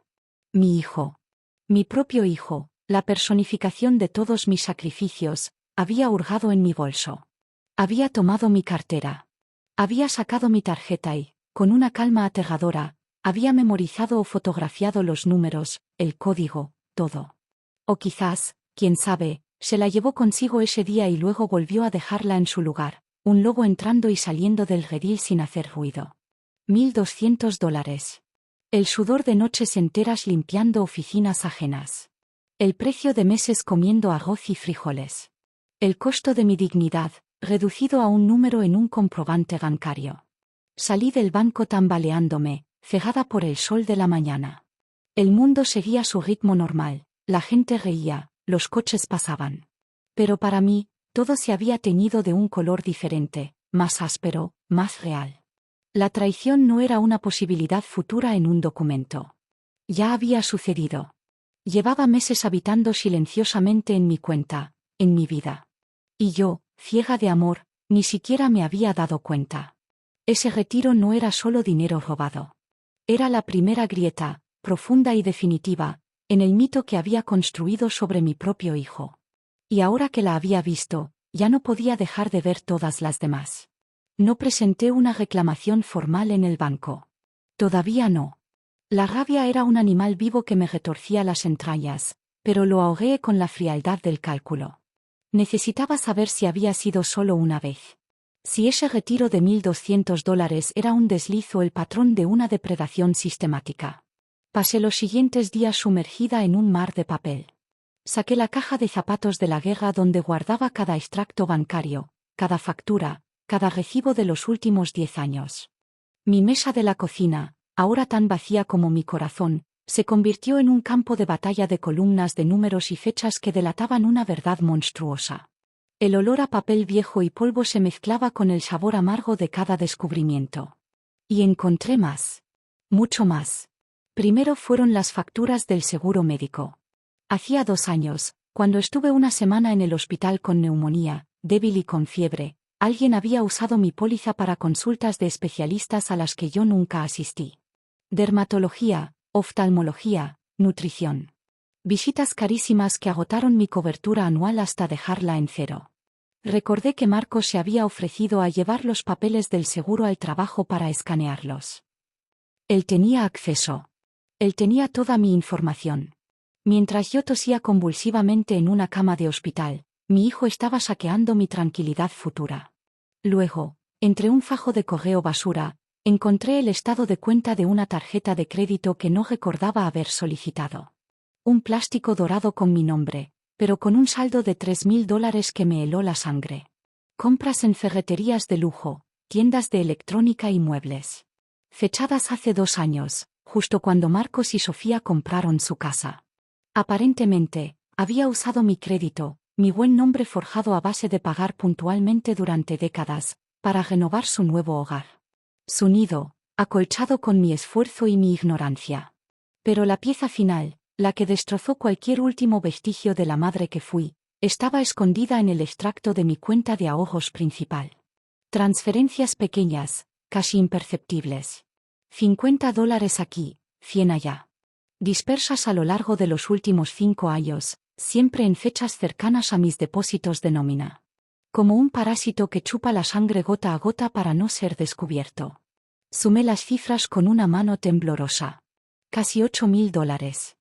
Mi hijo. Mi propio hijo, la personificación de todos mis sacrificios, había hurgado en mi bolso. Había tomado mi cartera. Había sacado mi tarjeta y, con una calma aterradora, había memorizado o fotografiado los números, el código, todo. O quizás, quién sabe, se la llevó consigo ese día y luego volvió a dejarla en su lugar, un lobo entrando y saliendo del redil sin hacer ruido. $1,200. El sudor de noches enteras limpiando oficinas ajenas. El precio de meses comiendo arroz y frijoles. El costo de mi dignidad, reducido a un número en un comprobante bancario. Salí del banco tambaleándome, cegada por el sol de la mañana. El mundo seguía su ritmo normal, la gente reía, los coches pasaban. Pero para mí, todo se había teñido de un color diferente, más áspero, más real. La traición no era una posibilidad futura en un documento. Ya había sucedido. Llevaba meses habitando silenciosamente en mi cuenta, en mi vida. Y yo, ciega de amor, ni siquiera me había dado cuenta. Ese retiro no era solo dinero robado. Era la primera grieta, profunda y definitiva, en el mito que había construido sobre mi propio hijo. Y ahora que la había visto, ya no podía dejar de ver todas las demás. No presenté una reclamación formal en el banco. Todavía no. La rabia era un animal vivo que me retorcía las entrañas, pero lo ahogué con la frialdad del cálculo. Necesitaba saber si había sido solo una vez. Si ese retiro de $1,200 era un desliz o el patrón de una depredación sistemática. Pasé los siguientes días sumergida en un mar de papel. Saqué la caja de zapatos de la guerra donde guardaba cada extracto bancario, cada factura, cada recibo de los últimos 10 años. Mi mesa de la cocina, ahora tan vacía como mi corazón, se convirtió en un campo de batalla de columnas de números y fechas que delataban una verdad monstruosa. El olor a papel viejo y polvo se mezclaba con el sabor amargo de cada descubrimiento. Y encontré más. Mucho más. Primero fueron las facturas del seguro médico. Hacía 2 años, cuando estuve una semana en el hospital con neumonía, débil y con fiebre, alguien había usado mi póliza para consultas de especialistas a las que yo nunca asistí. Dermatología, oftalmología, nutrición. Visitas carísimas que agotaron mi cobertura anual hasta dejarla en cero. Recordé que Marcos se había ofrecido a llevar los papeles del seguro al trabajo para escanearlos. Él tenía acceso. Él tenía toda mi información. Mientras yo tosía convulsivamente en una cama de hospital, mi hijo estaba saqueando mi tranquilidad futura. Luego, entre un fajo de correo basura, encontré el estado de cuenta de una tarjeta de crédito que no recordaba haber solicitado. Un plástico dorado con mi nombre, pero con un saldo de $3,000 que me heló la sangre. Compras en ferreterías de lujo, tiendas de electrónica y muebles. Fechadas hace 2 años, justo cuando Marcos y Sofía compraron su casa. Aparentemente, había usado mi crédito, mi buen nombre forjado a base de pagar puntualmente durante décadas, para renovar su nuevo hogar. Su nido, acolchado con mi esfuerzo y mi ignorancia. Pero la pieza final, la que destrozó cualquier último vestigio de la madre que fui, estaba escondida en el extracto de mi cuenta de ahorros principal. Transferencias pequeñas, casi imperceptibles. $50 aquí, 100 allá. Dispersas a lo largo de los últimos 5 años, siempre en fechas cercanas a mis depósitos de nómina. Como un parásito que chupa la sangre gota a gota para no ser descubierto. Sumé las cifras con una mano temblorosa. Casi $8,000.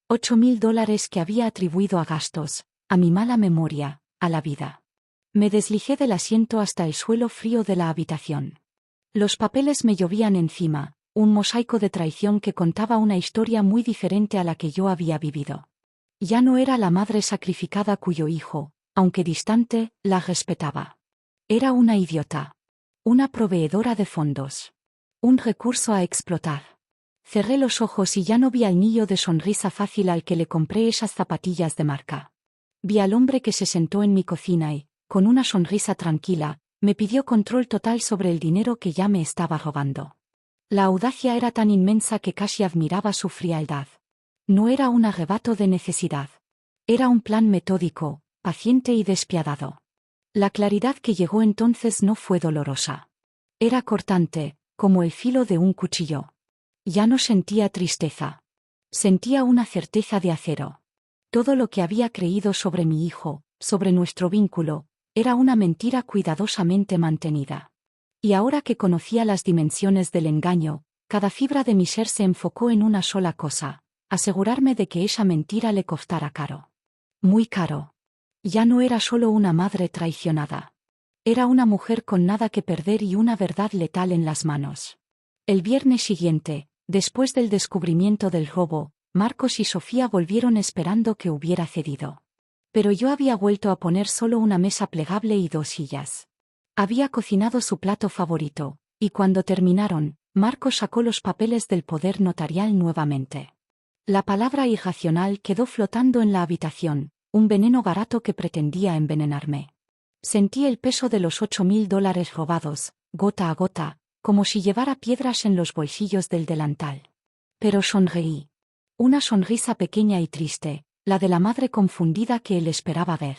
$8,000 que había atribuido a gastos, a mi mala memoria, a la vida. Me deslicé del asiento hasta el suelo frío de la habitación. Los papeles me llovían encima, un mosaico de traición que contaba una historia muy diferente a la que yo había vivido. Ya no era la madre sacrificada cuyo hijo, aunque distante, la respetaba. Era una idiota. Una proveedora de fondos. Un recurso a explotar. Cerré los ojos y ya no vi al niño de sonrisa fácil al que le compré esas zapatillas de marca. Vi al hombre que se sentó en mi cocina y, con una sonrisa tranquila, me pidió control total sobre el dinero que ya me estaba robando. La audacia era tan inmensa que casi admiraba su frialdad. No era un arrebato de necesidad. Era un plan metódico, paciente y despiadado. La claridad que llegó entonces no fue dolorosa. Era cortante, como el filo de un cuchillo. Ya no sentía tristeza. Sentía una certeza de acero. Todo lo que había creído sobre mi hijo, sobre nuestro vínculo, era una mentira cuidadosamente mantenida. Y ahora que conocía las dimensiones del engaño, cada fibra de mi ser se enfocó en una sola cosa: asegurarme de que esa mentira le costara caro. Muy caro. Ya no era solo una madre traicionada. Era una mujer con nada que perder y una verdad letal en las manos. El viernes siguiente, después del descubrimiento del robo, Marcos y Sofía volvieron esperando que hubiera cedido. Pero yo había vuelto a poner solo una mesa plegable y 2 sillas. Había cocinado su plato favorito, y cuando terminaron, Marcos sacó los papeles del poder notarial nuevamente. La palabra irracional quedó flotando en la habitación, un veneno barato que pretendía envenenarme. Sentí el peso de los $8.000 robados, gota a gota, como si llevara piedras en los bolsillos del delantal. Pero sonreí. Una sonrisa pequeña y triste, la de la madre confundida que él esperaba ver.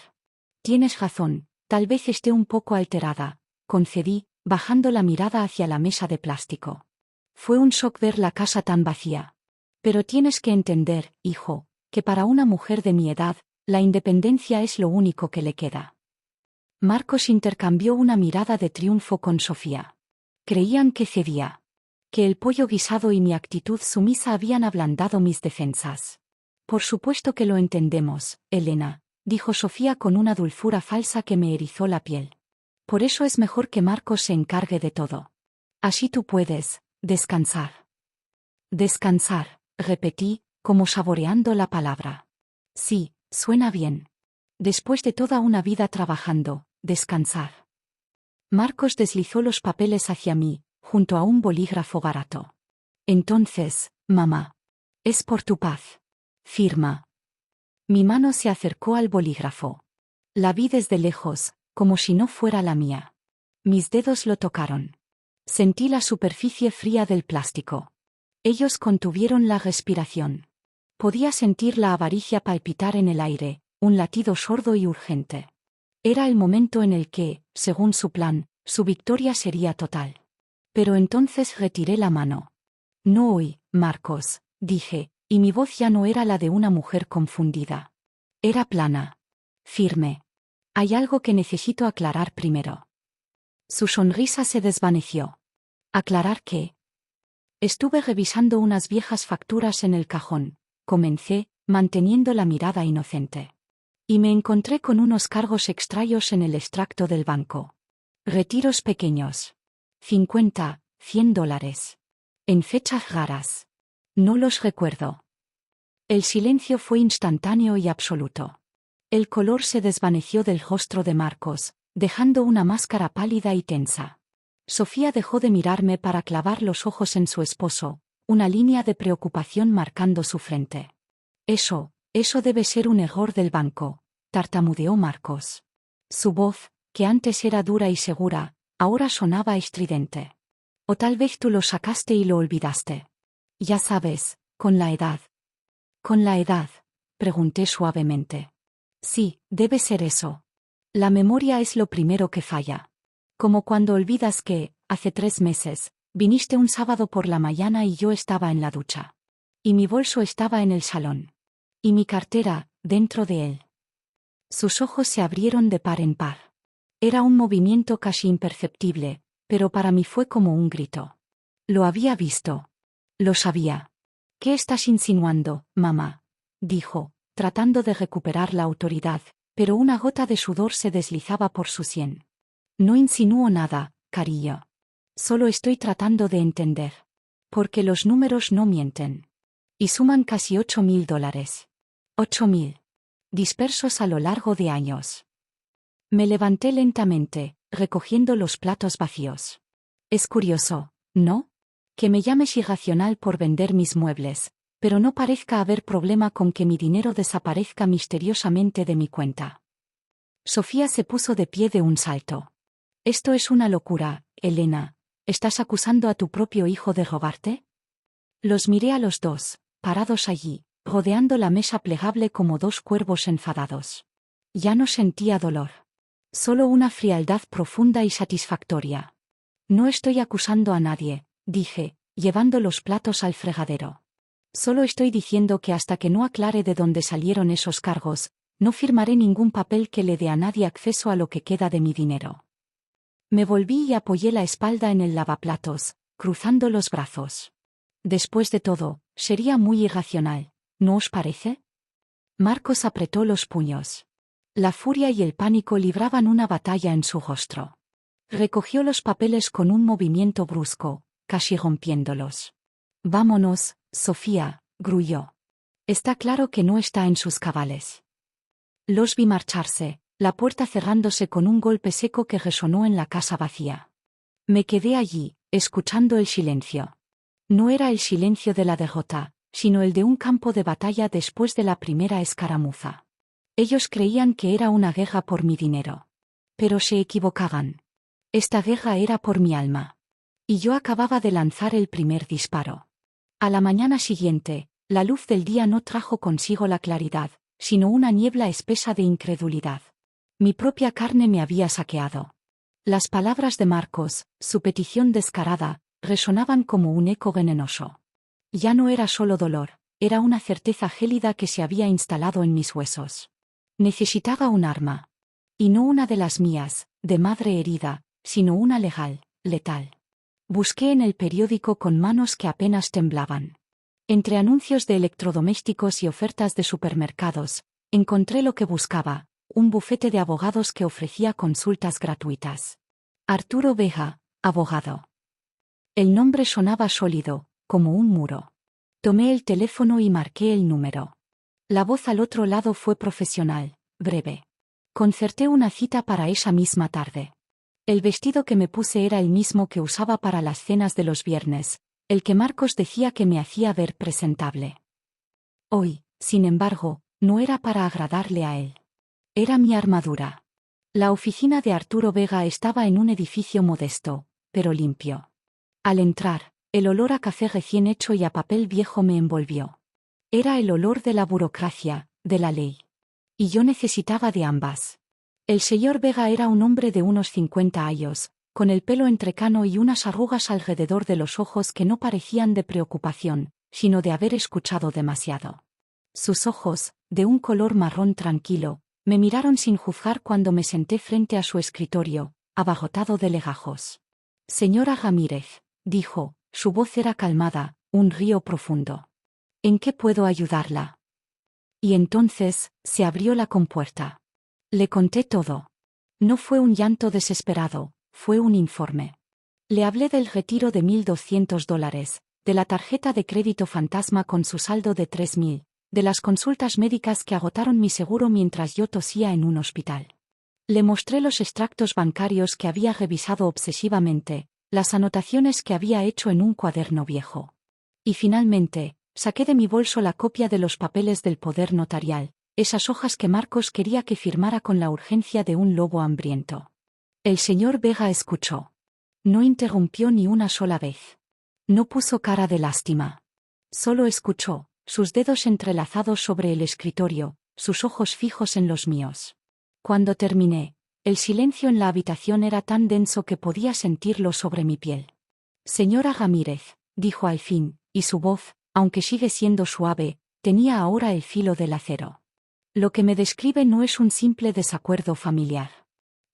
Tienes razón, tal vez esté un poco alterada, concedí, bajando la mirada hacia la mesa de plástico. Fue un shock ver la casa tan vacía. Pero tienes que entender, hijo, que para una mujer de mi edad, la independencia es lo único que le queda. Marcos intercambió una mirada de triunfo con Sofía. Creían que cedía. Que el pollo guisado y mi actitud sumisa habían ablandado mis defensas. Por supuesto que lo entendemos, Elena, dijo Sofía con una dulzura falsa que me erizó la piel. Por eso es mejor que Marcos se encargue de todo. Así tú puedes descansar. Descansar, repetí, como saboreando la palabra. Sí, suena bien. Después de toda una vida trabajando, descansar. Marcos deslizó los papeles hacia mí, junto a un bolígrafo barato. Entonces, mamá. Es por tu paz. Firma. Mi mano se acercó al bolígrafo. La vi desde lejos, como si no fuera la mía. Mis dedos lo tocaron. Sentí la superficie fría del plástico. Ellos contuvieron la respiración. Podía sentir la avaricia palpitar en el aire, un latido sordo y urgente. Era el momento en el que, según su plan, su victoria sería total. Pero entonces retiré la mano. No hoy, Marcos, dije, y mi voz ya no era la de una mujer confundida. Era plana. Firme. Hay algo que necesito aclarar primero. Su sonrisa se desvaneció. ¿Aclarar qué? Estuve revisando unas viejas facturas en el cajón, comencé, manteniendo la mirada inocente. Y me encontré con unos cargos extraños en el extracto del banco. Retiros pequeños. 50, $100. En fechas raras. No los recuerdo. El silencio fue instantáneo y absoluto. El color se desvaneció del rostro de Marcos, dejando una máscara pálida y tensa. Sofía dejó de mirarme para clavar los ojos en su esposo, una línea de preocupación marcando su frente. Eso debe ser un error del banco, tartamudeó Marcos. Su voz, que antes era dura y segura, ahora sonaba estridente. O tal vez tú lo sacaste y lo olvidaste. Ya sabes, con la edad. ¿Con la edad? Pregunté suavemente. Sí, debe ser eso. La memoria es lo primero que falla. Como cuando olvidas que, hace 3 meses, viniste un sábado por la mañana y yo estaba en la ducha. Y mi bolso estaba en el salón. Y mi cartera, dentro de él. Sus ojos se abrieron de par en par. Era un movimiento casi imperceptible, pero para mí fue como un grito. Lo había visto. Lo sabía. ¿Qué estás insinuando, mamá? Dijo, tratando de recuperar la autoridad, pero una gota de sudor se deslizaba por su sien. No insinúo nada, cariño. Solo estoy tratando de entender. Porque los números no mienten. Y suman casi $8.000. 8.000. Dispersos a lo largo de años. Me levanté lentamente, recogiendo los platos vacíos. Es curioso, ¿no? Que me llames irracional por vender mis muebles, pero no parezca haber problema con que mi dinero desaparezca misteriosamente de mi cuenta. Sofía se puso de pie de un salto. Esto es una locura, Elena. ¿Estás acusando a tu propio hijo de robarte? Los miré a los dos, parados allí, rodeando la mesa plegable como 2 cuervos enfadados. Ya no sentía dolor. Solo una frialdad profunda y satisfactoria. No estoy acusando a nadie, dije, llevando los platos al fregadero. Solo estoy diciendo que hasta que no aclare de dónde salieron esos cargos, no firmaré ningún papel que le dé a nadie acceso a lo que queda de mi dinero. Me volví y apoyé la espalda en el lavaplatos, cruzando los brazos. Después de todo, sería muy irracional, ¿no os parece? Marcos apretó los puños. La furia y el pánico libraban una batalla en su rostro. Recogió los papeles con un movimiento brusco, casi rompiéndolos. Vámonos, Sofía, gruñó. Está claro que no está en sus cabales. Los vi marcharse, la puerta cerrándose con un golpe seco que resonó en la casa vacía. Me quedé allí, escuchando el silencio. No era el silencio de la derrota, sino el de un campo de batalla después de la primera escaramuza. Ellos creían que era una guerra por mi dinero. Pero se equivocaban. Esta guerra era por mi alma. Y yo acababa de lanzar el primer disparo. A la mañana siguiente, la luz del día no trajo consigo la claridad, sino una niebla espesa de incredulidad. Mi propia carne me había saqueado. Las palabras de Marcos, su petición descarada, resonaban como un eco venenoso. Ya no era solo dolor, era una certeza gélida que se había instalado en mis huesos. Necesitaba un arma. Y no una de las mías, de madre herida, sino una legal, letal. Busqué en el periódico con manos que apenas temblaban. Entre anuncios de electrodomésticos y ofertas de supermercados, encontré lo que buscaba, un bufete de abogados que ofrecía consultas gratuitas. Arturo Vega, abogado. El nombre sonaba sólido, como un muro. Tomé el teléfono y marqué el número. La voz al otro lado fue profesional, breve. Concerté una cita para esa misma tarde. El vestido que me puse era el mismo que usaba para las cenas de los viernes, el que Marcos decía que me hacía ver presentable. Hoy, sin embargo, no era para agradarle a él. Era mi armadura. La oficina de Arturo Vega estaba en un edificio modesto, pero limpio. Al entrar, el olor a café recién hecho y a papel viejo me envolvió. Era el olor de la burocracia, de la ley. Y yo necesitaba de ambas. El señor Vega era un hombre de unos 50 años, con el pelo entrecano y unas arrugas alrededor de los ojos que no parecían de preocupación, sino de haber escuchado demasiado. Sus ojos, de un color marrón tranquilo, me miraron sin juzgar cuando me senté frente a su escritorio, abarrotado de legajos. Señora Ramírez, dijo, su voz era calmada, un río profundo. ¿En qué puedo ayudarla? Y entonces, se abrió la compuerta. Le conté todo. No fue un llanto desesperado, fue un informe. Le hablé del retiro de $1.200, de la tarjeta de crédito fantasma con su saldo de 3.000, de las consultas médicas que agotaron mi seguro mientras yo tosía en un hospital. Le mostré los extractos bancarios que había revisado obsesivamente, las anotaciones que había hecho en un cuaderno viejo. Y finalmente, saqué de mi bolso la copia de los papeles del poder notarial, esas hojas que Marcos quería que firmara con la urgencia de un lobo hambriento. El señor Vega escuchó. No interrumpió ni una sola vez. No puso cara de lástima. Solo escuchó, sus dedos entrelazados sobre el escritorio, sus ojos fijos en los míos. Cuando terminé, el silencio en la habitación era tan denso que podía sentirlo sobre mi piel. Señora Ramírez, dijo al fin, y su voz, aunque sigue siendo suave, tenía ahora el filo del acero. Lo que me describe no es un simple desacuerdo familiar.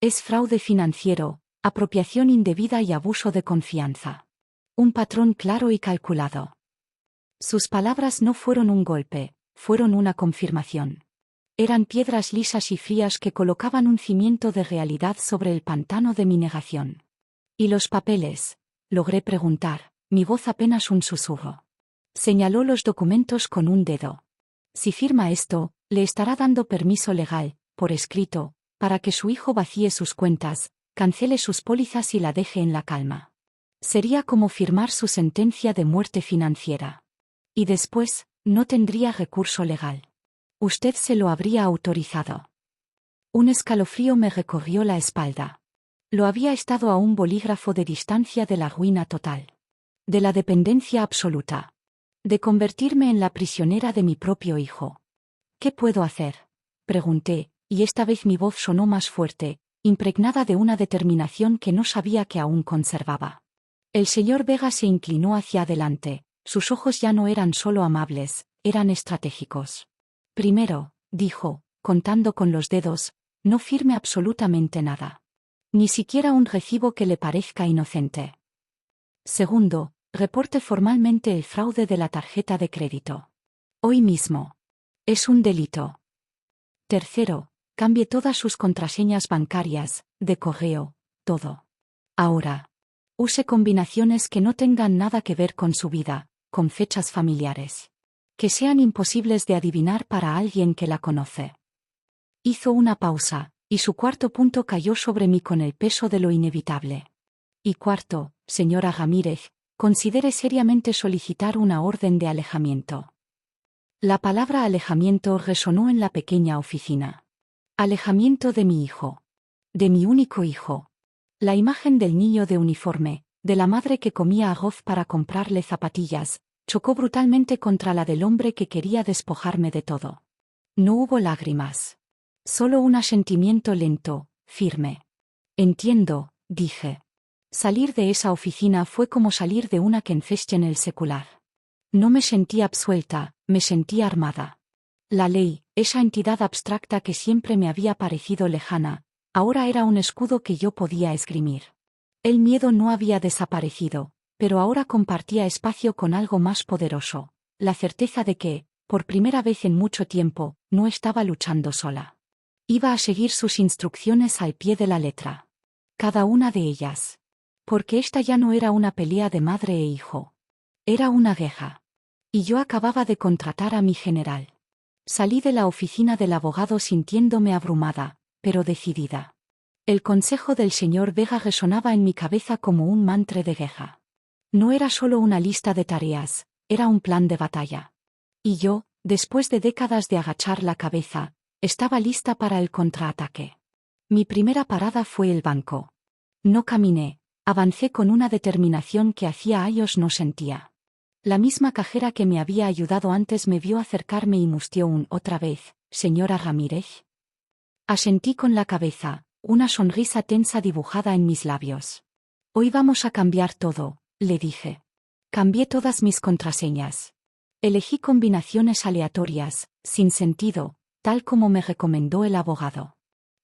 Es fraude financiero, apropiación indebida y abuso de confianza. Un patrón claro y calculado. Sus palabras no fueron un golpe, fueron una confirmación. Eran piedras lisas y frías que colocaban un cimiento de realidad sobre el pantano de mi negación. ¿Y los papeles? Logré preguntar, mi voz apenas un susurro. Señaló los documentos con un dedo. Si firma esto, le estará dando permiso legal, por escrito, para que su hijo vacíe sus cuentas, cancele sus pólizas y la deje en la calma. Sería como firmar su sentencia de muerte financiera. Y después, no tendría recurso legal. Usted se lo habría autorizado. Un escalofrío me recorrió la espalda. Lo había estado a un bolígrafo de distancia de la ruina total. De la dependencia absoluta. De convertirme en la prisionera de mi propio hijo. ¿Qué puedo hacer? Pregunté, y esta vez mi voz sonó más fuerte, impregnada de una determinación que no sabía que aún conservaba. El señor Vega se inclinó hacia adelante, sus ojos ya no eran solo amables, eran estratégicos. Primero, dijo, contando con los dedos, no firme absolutamente nada. Ni siquiera un recibo que le parezca inocente. Segundo, reporte formalmente el fraude de la tarjeta de crédito. Hoy mismo. Es un delito. Tercero, cambie todas sus contraseñas bancarias, de correo, todo. Ahora. Use combinaciones que no tengan nada que ver con su vida, con fechas familiares. Que sean imposibles de adivinar para alguien que la conoce. Hizo una pausa, y su cuarto punto cayó sobre mí con el peso de lo inevitable. Y cuarto, señora Ramírez, considere seriamente solicitar una orden de alejamiento. La palabra alejamiento resonó en la pequeña oficina. Alejamiento de mi hijo. De mi único hijo. La imagen del niño de uniforme, de la madre que comía arroz para comprarle zapatillas, chocó brutalmente contra la del hombre que quería despojarme de todo. No hubo lágrimas. Solo un asentimiento lento, firme. Entiendo, dije. Salir de esa oficina fue como salir de una Kenfechten el secular. No me sentí absuelta, me sentí armada. La ley, esa entidad abstracta que siempre me había parecido lejana, ahora era un escudo que yo podía esgrimir. El miedo no había desaparecido, pero ahora compartía espacio con algo más poderoso, la certeza de que, por primera vez en mucho tiempo, no estaba luchando sola. Iba a seguir sus instrucciones al pie de la letra. Cada una de ellas. Porque esta ya no era una pelea de madre e hijo. Era una guerra. Y yo acababa de contratar a mi general. Salí de la oficina del abogado sintiéndome abrumada, pero decidida. El consejo del señor Vega resonaba en mi cabeza como un mantra de guerra. No era solo una lista de tareas, era un plan de batalla. Y yo, después de décadas de agachar la cabeza, estaba lista para el contraataque. Mi primera parada fue el banco. No caminé, avancé con una determinación que hacía años no sentía. La misma cajera que me había ayudado antes me vio acercarme y mustió otra vez, «Señora Ramírez». Asentí con la cabeza, una sonrisa tensa dibujada en mis labios. «Hoy vamos a cambiar todo», le dije. Cambié todas mis contraseñas. Elegí combinaciones aleatorias, sin sentido, tal como me recomendó el abogado.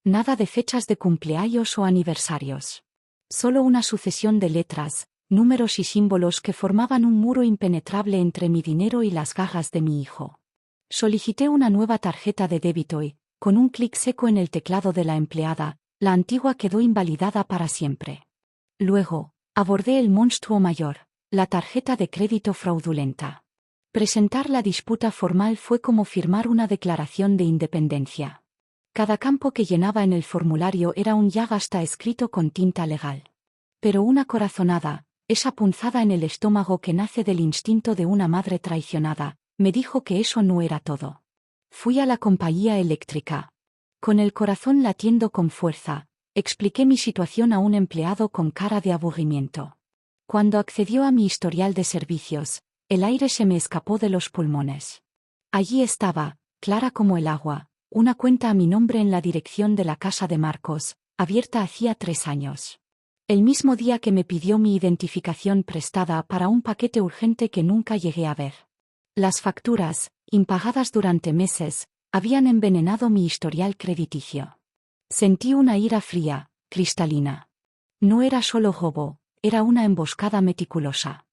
Nada de fechas de cumpleaños o aniversarios. Solo una sucesión de letras, números y símbolos que formaban un muro impenetrable entre mi dinero y las garras de mi hijo. Solicité una nueva tarjeta de débito y, con un clic seco en el teclado de la empleada, la antigua quedó invalidada para siempre. Luego, abordé el monstruo mayor, la tarjeta de crédito fraudulenta. Presentar la disputa formal fue como firmar una declaración de independencia. Cada campo que llenaba en el formulario era un ya hasta escrito con tinta legal. Pero una corazonada, esa punzada en el estómago que nace del instinto de una madre traicionada, me dijo que eso no era todo. Fui a la compañía eléctrica. Con el corazón latiendo con fuerza, expliqué mi situación a un empleado con cara de aburrimiento. Cuando accedió a mi historial de servicios, el aire se me escapó de los pulmones. Allí estaba, clara como el agua, una cuenta a mi nombre en la dirección de la casa de Marcos, abierta hacía 3 años. El mismo día que me pidió mi identificación prestada para un paquete urgente que nunca llegué a ver. Las facturas, impagadas durante meses, habían envenenado mi historial crediticio. Sentí una ira fría, cristalina. No era solo robo, era una emboscada meticulosa.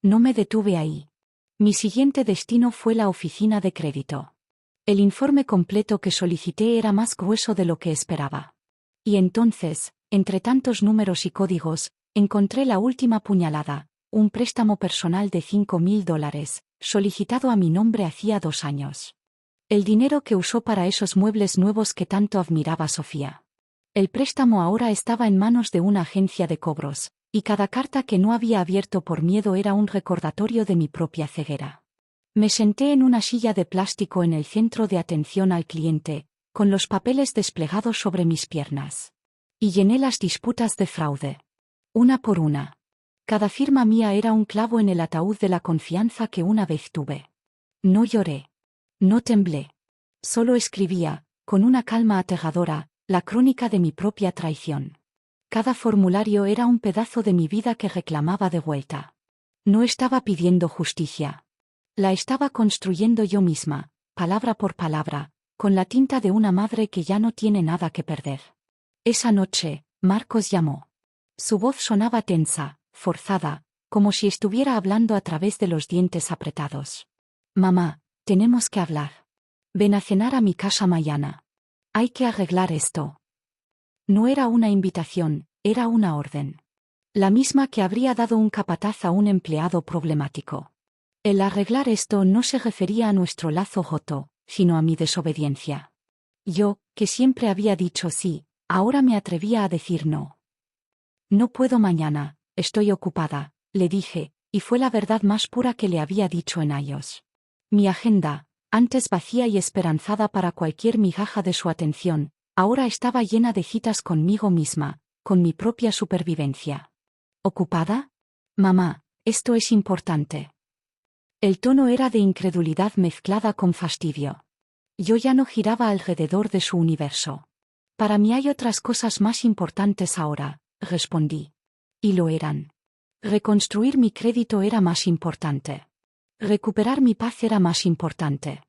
No me detuve ahí. Mi siguiente destino fue la oficina de crédito. El informe completo que solicité era más grueso de lo que esperaba. Y entonces, entre tantos números y códigos, encontré la última puñalada, un préstamo personal de $5.000, solicitado a mi nombre hacía 2 años. El dinero que usó para esos muebles nuevos que tanto admiraba Sofía. El préstamo ahora estaba en manos de una agencia de cobros, y cada carta que no había abierto por miedo era un recordatorio de mi propia ceguera. Me senté en una silla de plástico en el centro de atención al cliente, con los papeles desplegados sobre mis piernas. Y llené las disputas de fraude. Una por una. Cada firma mía era un clavo en el ataúd de la confianza que una vez tuve. No lloré. No temblé. Solo escribía, con una calma aterradora, la crónica de mi propia traición. Cada formulario era un pedazo de mi vida que reclamaba de vuelta. No estaba pidiendo justicia. La estaba construyendo yo misma, palabra por palabra, con la tinta de una madre que ya no tiene nada que perder. Esa noche, Marcos llamó. Su voz sonaba tensa, forzada, como si estuviera hablando a través de los dientes apretados. Mamá, tenemos que hablar. Ven a cenar a mi casa mañana. Hay que arreglar esto. No era una invitación, era una orden. La misma que habría dado un capataz a un empleado problemático. El arreglar esto no se refería a nuestro lazo roto, sino a mi desobediencia. Yo, que siempre había dicho sí, ahora me atrevía a decir no. No puedo mañana, estoy ocupada, le dije, y fue la verdad más pura que le había dicho en años. Mi agenda, antes vacía y esperanzada para cualquier migaja de su atención, ahora estaba llena de citas conmigo misma, con mi propia supervivencia. ¿Ocupada? Mamá, esto es importante. El tono era de incredulidad mezclada con fastidio. Yo ya no giraba alrededor de su universo. Para mí hay otras cosas más importantes ahora, respondí. Y lo eran. Reconstruir mi crédito era más importante. Recuperar mi paz era más importante.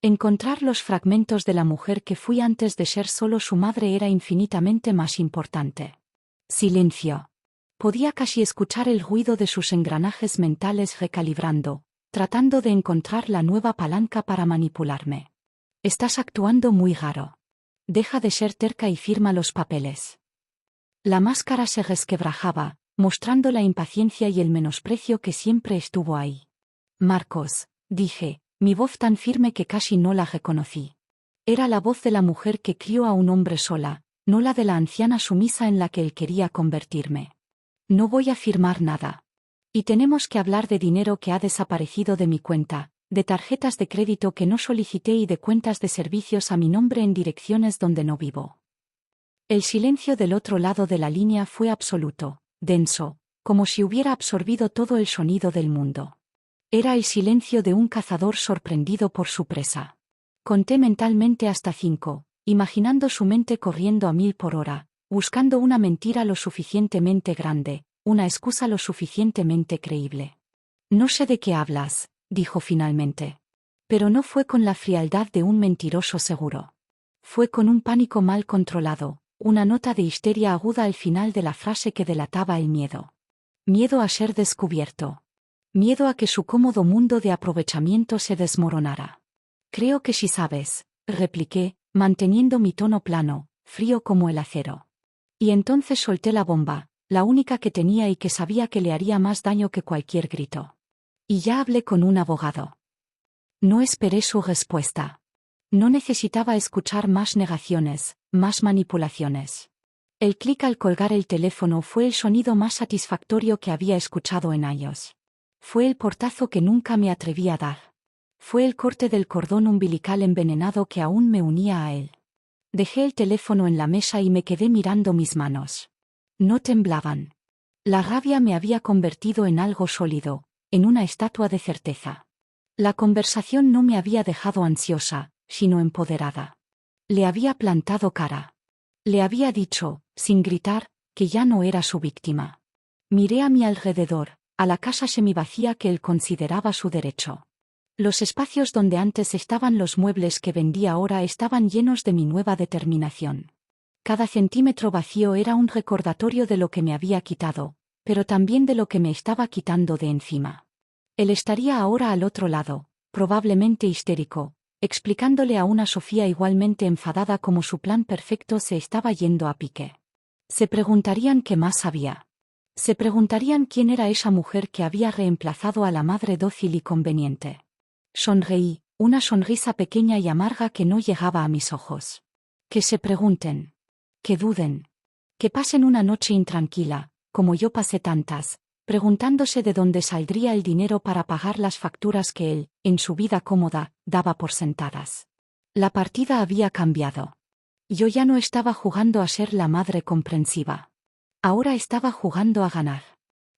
Encontrar los fragmentos de la mujer que fui antes de ser solo su madre era infinitamente más importante. Silencio. Podía casi escuchar el ruido de sus engranajes mentales recalibrando, tratando de encontrar la nueva palanca para manipularme. Estás actuando muy raro. Deja de ser terca y firma los papeles. La máscara se resquebrajaba, mostrando la impaciencia y el menosprecio que siempre estuvo ahí. Marcos, dije, mi voz tan firme que casi no la reconocí. Era la voz de la mujer que crió a un hombre sola, no la de la anciana sumisa en la que él quería convertirme. No voy a firmar nada. Y tenemos que hablar de dinero que ha desaparecido de mi cuenta, de tarjetas de crédito que no solicité y de cuentas de servicios a mi nombre en direcciones donde no vivo. El silencio del otro lado de la línea fue absoluto, denso, como si hubiera absorbido todo el sonido del mundo. Era el silencio de un cazador sorprendido por su presa. Conté mentalmente hasta 5, imaginando su mente corriendo a 1000 por hora, buscando una mentira lo suficientemente grande, una excusa lo suficientemente creíble. No sé de qué hablas, dijo finalmente. Pero no fue con la frialdad de un mentiroso seguro. Fue con un pánico mal controlado, una nota de histeria aguda al final de la frase que delataba el miedo. Miedo a ser descubierto. Miedo a que su cómodo mundo de aprovechamiento se desmoronara. Creo que sí sabes, repliqué, manteniendo mi tono plano, frío como el acero. Y entonces solté la bomba, la única que tenía y que sabía que le haría más daño que cualquier grito. Y ya hablé con un abogado. No esperé su respuesta. No necesitaba escuchar más negaciones, más manipulaciones. El clic al colgar el teléfono fue el sonido más satisfactorio que había escuchado en años. Fue el portazo que nunca me atreví a dar. Fue el corte del cordón umbilical envenenado que aún me unía a él. Dejé el teléfono en la mesa y me quedé mirando mis manos. No temblaban. La rabia me había convertido en algo sólido, en una estatua de certeza. La conversación no me había dejado ansiosa, sino empoderada. Le había plantado cara. Le había dicho, sin gritar, que ya no era su víctima. Miré a mi alrededor, a la casa semivacía que él consideraba su derecho. Los espacios donde antes estaban los muebles que vendía ahora estaban llenos de mi nueva determinación. Cada centímetro vacío era un recordatorio de lo que me había quitado, pero también de lo que me estaba quitando de encima. Él estaría ahora al otro lado, probablemente histérico, explicándole a una Sofía igualmente enfadada cómo su plan perfecto se estaba yendo a pique. Se preguntarían qué más sabía. Se preguntarían quién era esa mujer que había reemplazado a la madre dócil y conveniente. Sonreí, una sonrisa pequeña y amarga que no llegaba a mis ojos. Que se pregunten. Que duden. Que pasen una noche intranquila, como yo pasé tantas, preguntándose de dónde saldría el dinero para pagar las facturas que él, en su vida cómoda, daba por sentadas. La partida había cambiado. Yo ya no estaba jugando a ser la madre comprensiva. Ahora estaba jugando a ganar.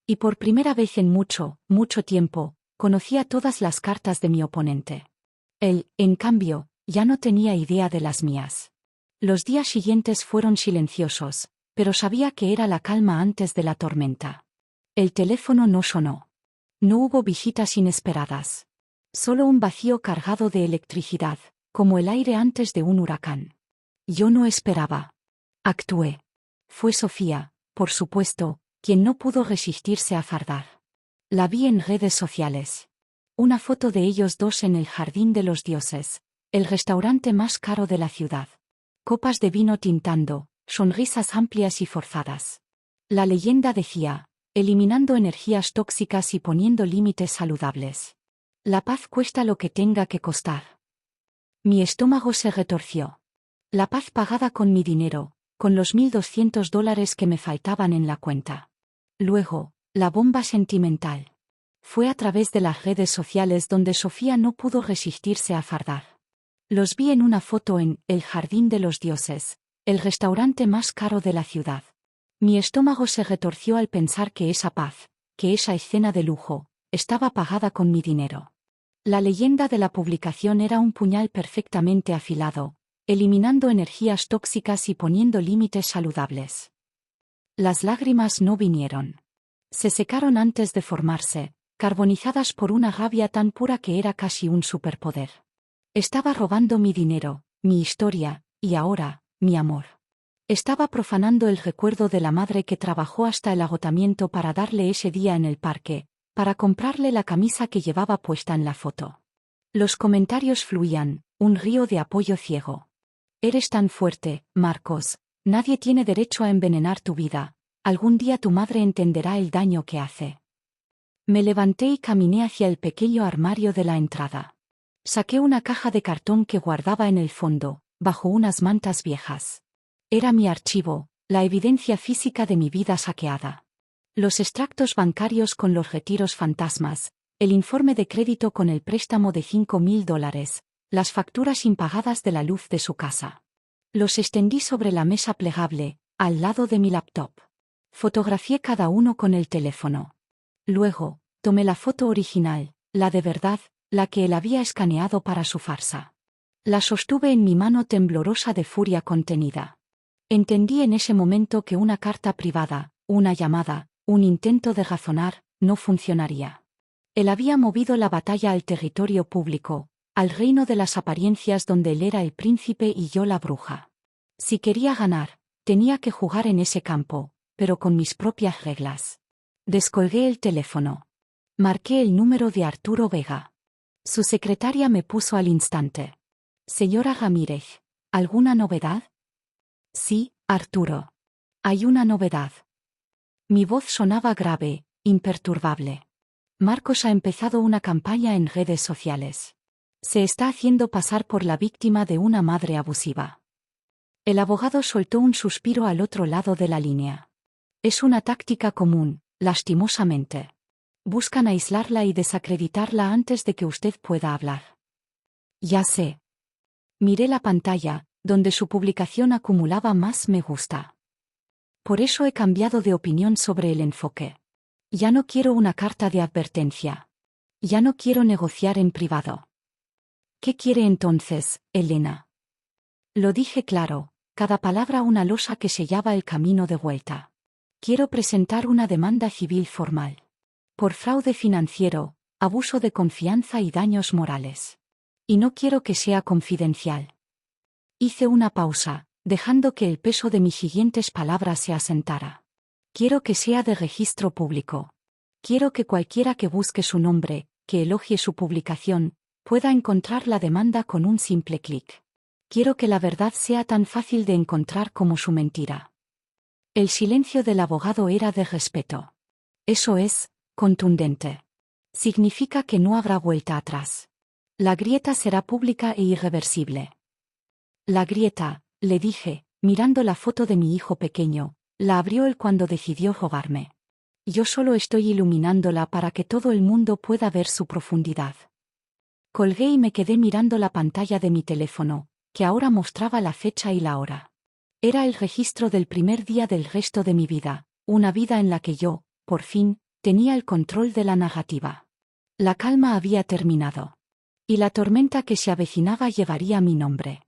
Y por primera vez en mucho, mucho tiempo, conocía todas las cartas de mi oponente. Él, en cambio, Ya no tenía idea de las mías. Los días siguientes fueron silenciosos, pero sabía que era la calma antes de la tormenta. El teléfono no sonó. No hubo visitas inesperadas. Solo un vacío cargado de electricidad, como el aire antes de un huracán. Yo no esperaba. Actué. Fue Sofía, por supuesto, quien no pudo resistirse a fardar. La vi en redes sociales. Una foto de ellos dos en el Jardín de los Dioses, el restaurante más caro de la ciudad. Copas de vino tintando, sonrisas amplias y forzadas. La leyenda decía, eliminando energías tóxicas y poniendo límites saludables. La paz cuesta lo que tenga que costar. Mi estómago se retorció. La paz pagada con mi dinero, con los $1.200 que me faltaban en la cuenta. Luego, la bomba sentimental. Fue a través de las redes sociales donde Sofía no pudo resistirse a fardar. Los vi en una foto en El Jardín de los Dioses, el restaurante más caro de la ciudad. Mi estómago se retorció al pensar que esa paz, que esa escena de lujo, estaba pagada con mi dinero. La leyenda de la publicación era un puñal perfectamente afilado, eliminando energías tóxicas y poniendo límites saludables. Las lágrimas no vinieron. Se secaron antes de formarse, carbonizadas por una rabia tan pura que era casi un superpoder. Estaba robando mi dinero, mi historia, y ahora, mi amor. Estaba profanando el recuerdo de la madre que trabajó hasta el agotamiento para darle ese día en el parque, para comprarle la camisa que llevaba puesta en la foto. Los comentarios fluían, un río de apoyo ciego. Eres tan fuerte, Marcos, nadie tiene derecho a envenenar tu vida, algún día tu madre entenderá el daño que hace. Me levanté y caminé hacia el pequeño armario de la entrada. Saqué una caja de cartón que guardaba en el fondo, bajo unas mantas viejas. Era mi archivo, la evidencia física de mi vida saqueada. Los extractos bancarios con los retiros fantasmas, el informe de crédito con el préstamo de $5.000, las facturas impagadas de la luz de su casa. Los extendí sobre la mesa plegable, al lado de mi laptop. Fotografié cada uno con el teléfono. Luego, tomé la foto original, la de verdad, la que él había escaneado para su farsa. La sostuve en mi mano temblorosa de furia contenida. Entendí en ese momento que una carta privada, una llamada, un intento de razonar, no funcionaría. Él había movido la batalla al territorio público, al reino de las apariencias donde él era el príncipe y yo la bruja. Si quería ganar, tenía que jugar en ese campo, pero con mis propias reglas. Descolgué el teléfono. Marqué el número de Arturo Vega. Su secretaria me puso al instante. Señora Ramírez, ¿alguna novedad? Sí, Arturo. Hay una novedad. Mi voz sonaba grave, imperturbable. Marcos ha empezado una campaña en redes sociales. Se está haciendo pasar por la víctima de una madre abusiva. El abogado soltó un suspiro al otro lado de la línea. Es una táctica común, lastimosamente. Buscan aislarla y desacreditarla antes de que usted pueda hablar. Ya sé. Miré la pantalla, donde su publicación acumulaba más me gusta. Por eso he cambiado de opinión sobre el enfoque. Ya no quiero una carta de advertencia. Ya no quiero negociar en privado. ¿Qué quiere entonces, Elena? Lo dije claro, cada palabra una losa que sellaba el camino de vuelta. Quiero presentar una demanda civil formal. Por fraude financiero, abuso de confianza y daños morales. Y no quiero que sea confidencial. Hice una pausa, dejando que el peso de mis siguientes palabras se asentara. Quiero que sea de registro público. Quiero que cualquiera que busque su nombre, que elogie su publicación, pueda encontrar la demanda con un simple clic. Quiero que la verdad sea tan fácil de encontrar como su mentira. El silencio del abogado era de respeto. Eso es, contundente. Significa que no habrá vuelta atrás. La grieta será pública e irreversible. La grieta, le dije, mirando la foto de mi hijo pequeño, la abrió él cuando decidió robarme. Yo solo estoy iluminándola para que todo el mundo pueda ver su profundidad. Colgué y me quedé mirando la pantalla de mi teléfono, que ahora mostraba la fecha y la hora. Era el registro del primer día del resto de mi vida, una vida en la que yo, por fin, tenía el control de la narrativa. La calma había terminado. Y la tormenta que se avecinaba llevaría mi nombre.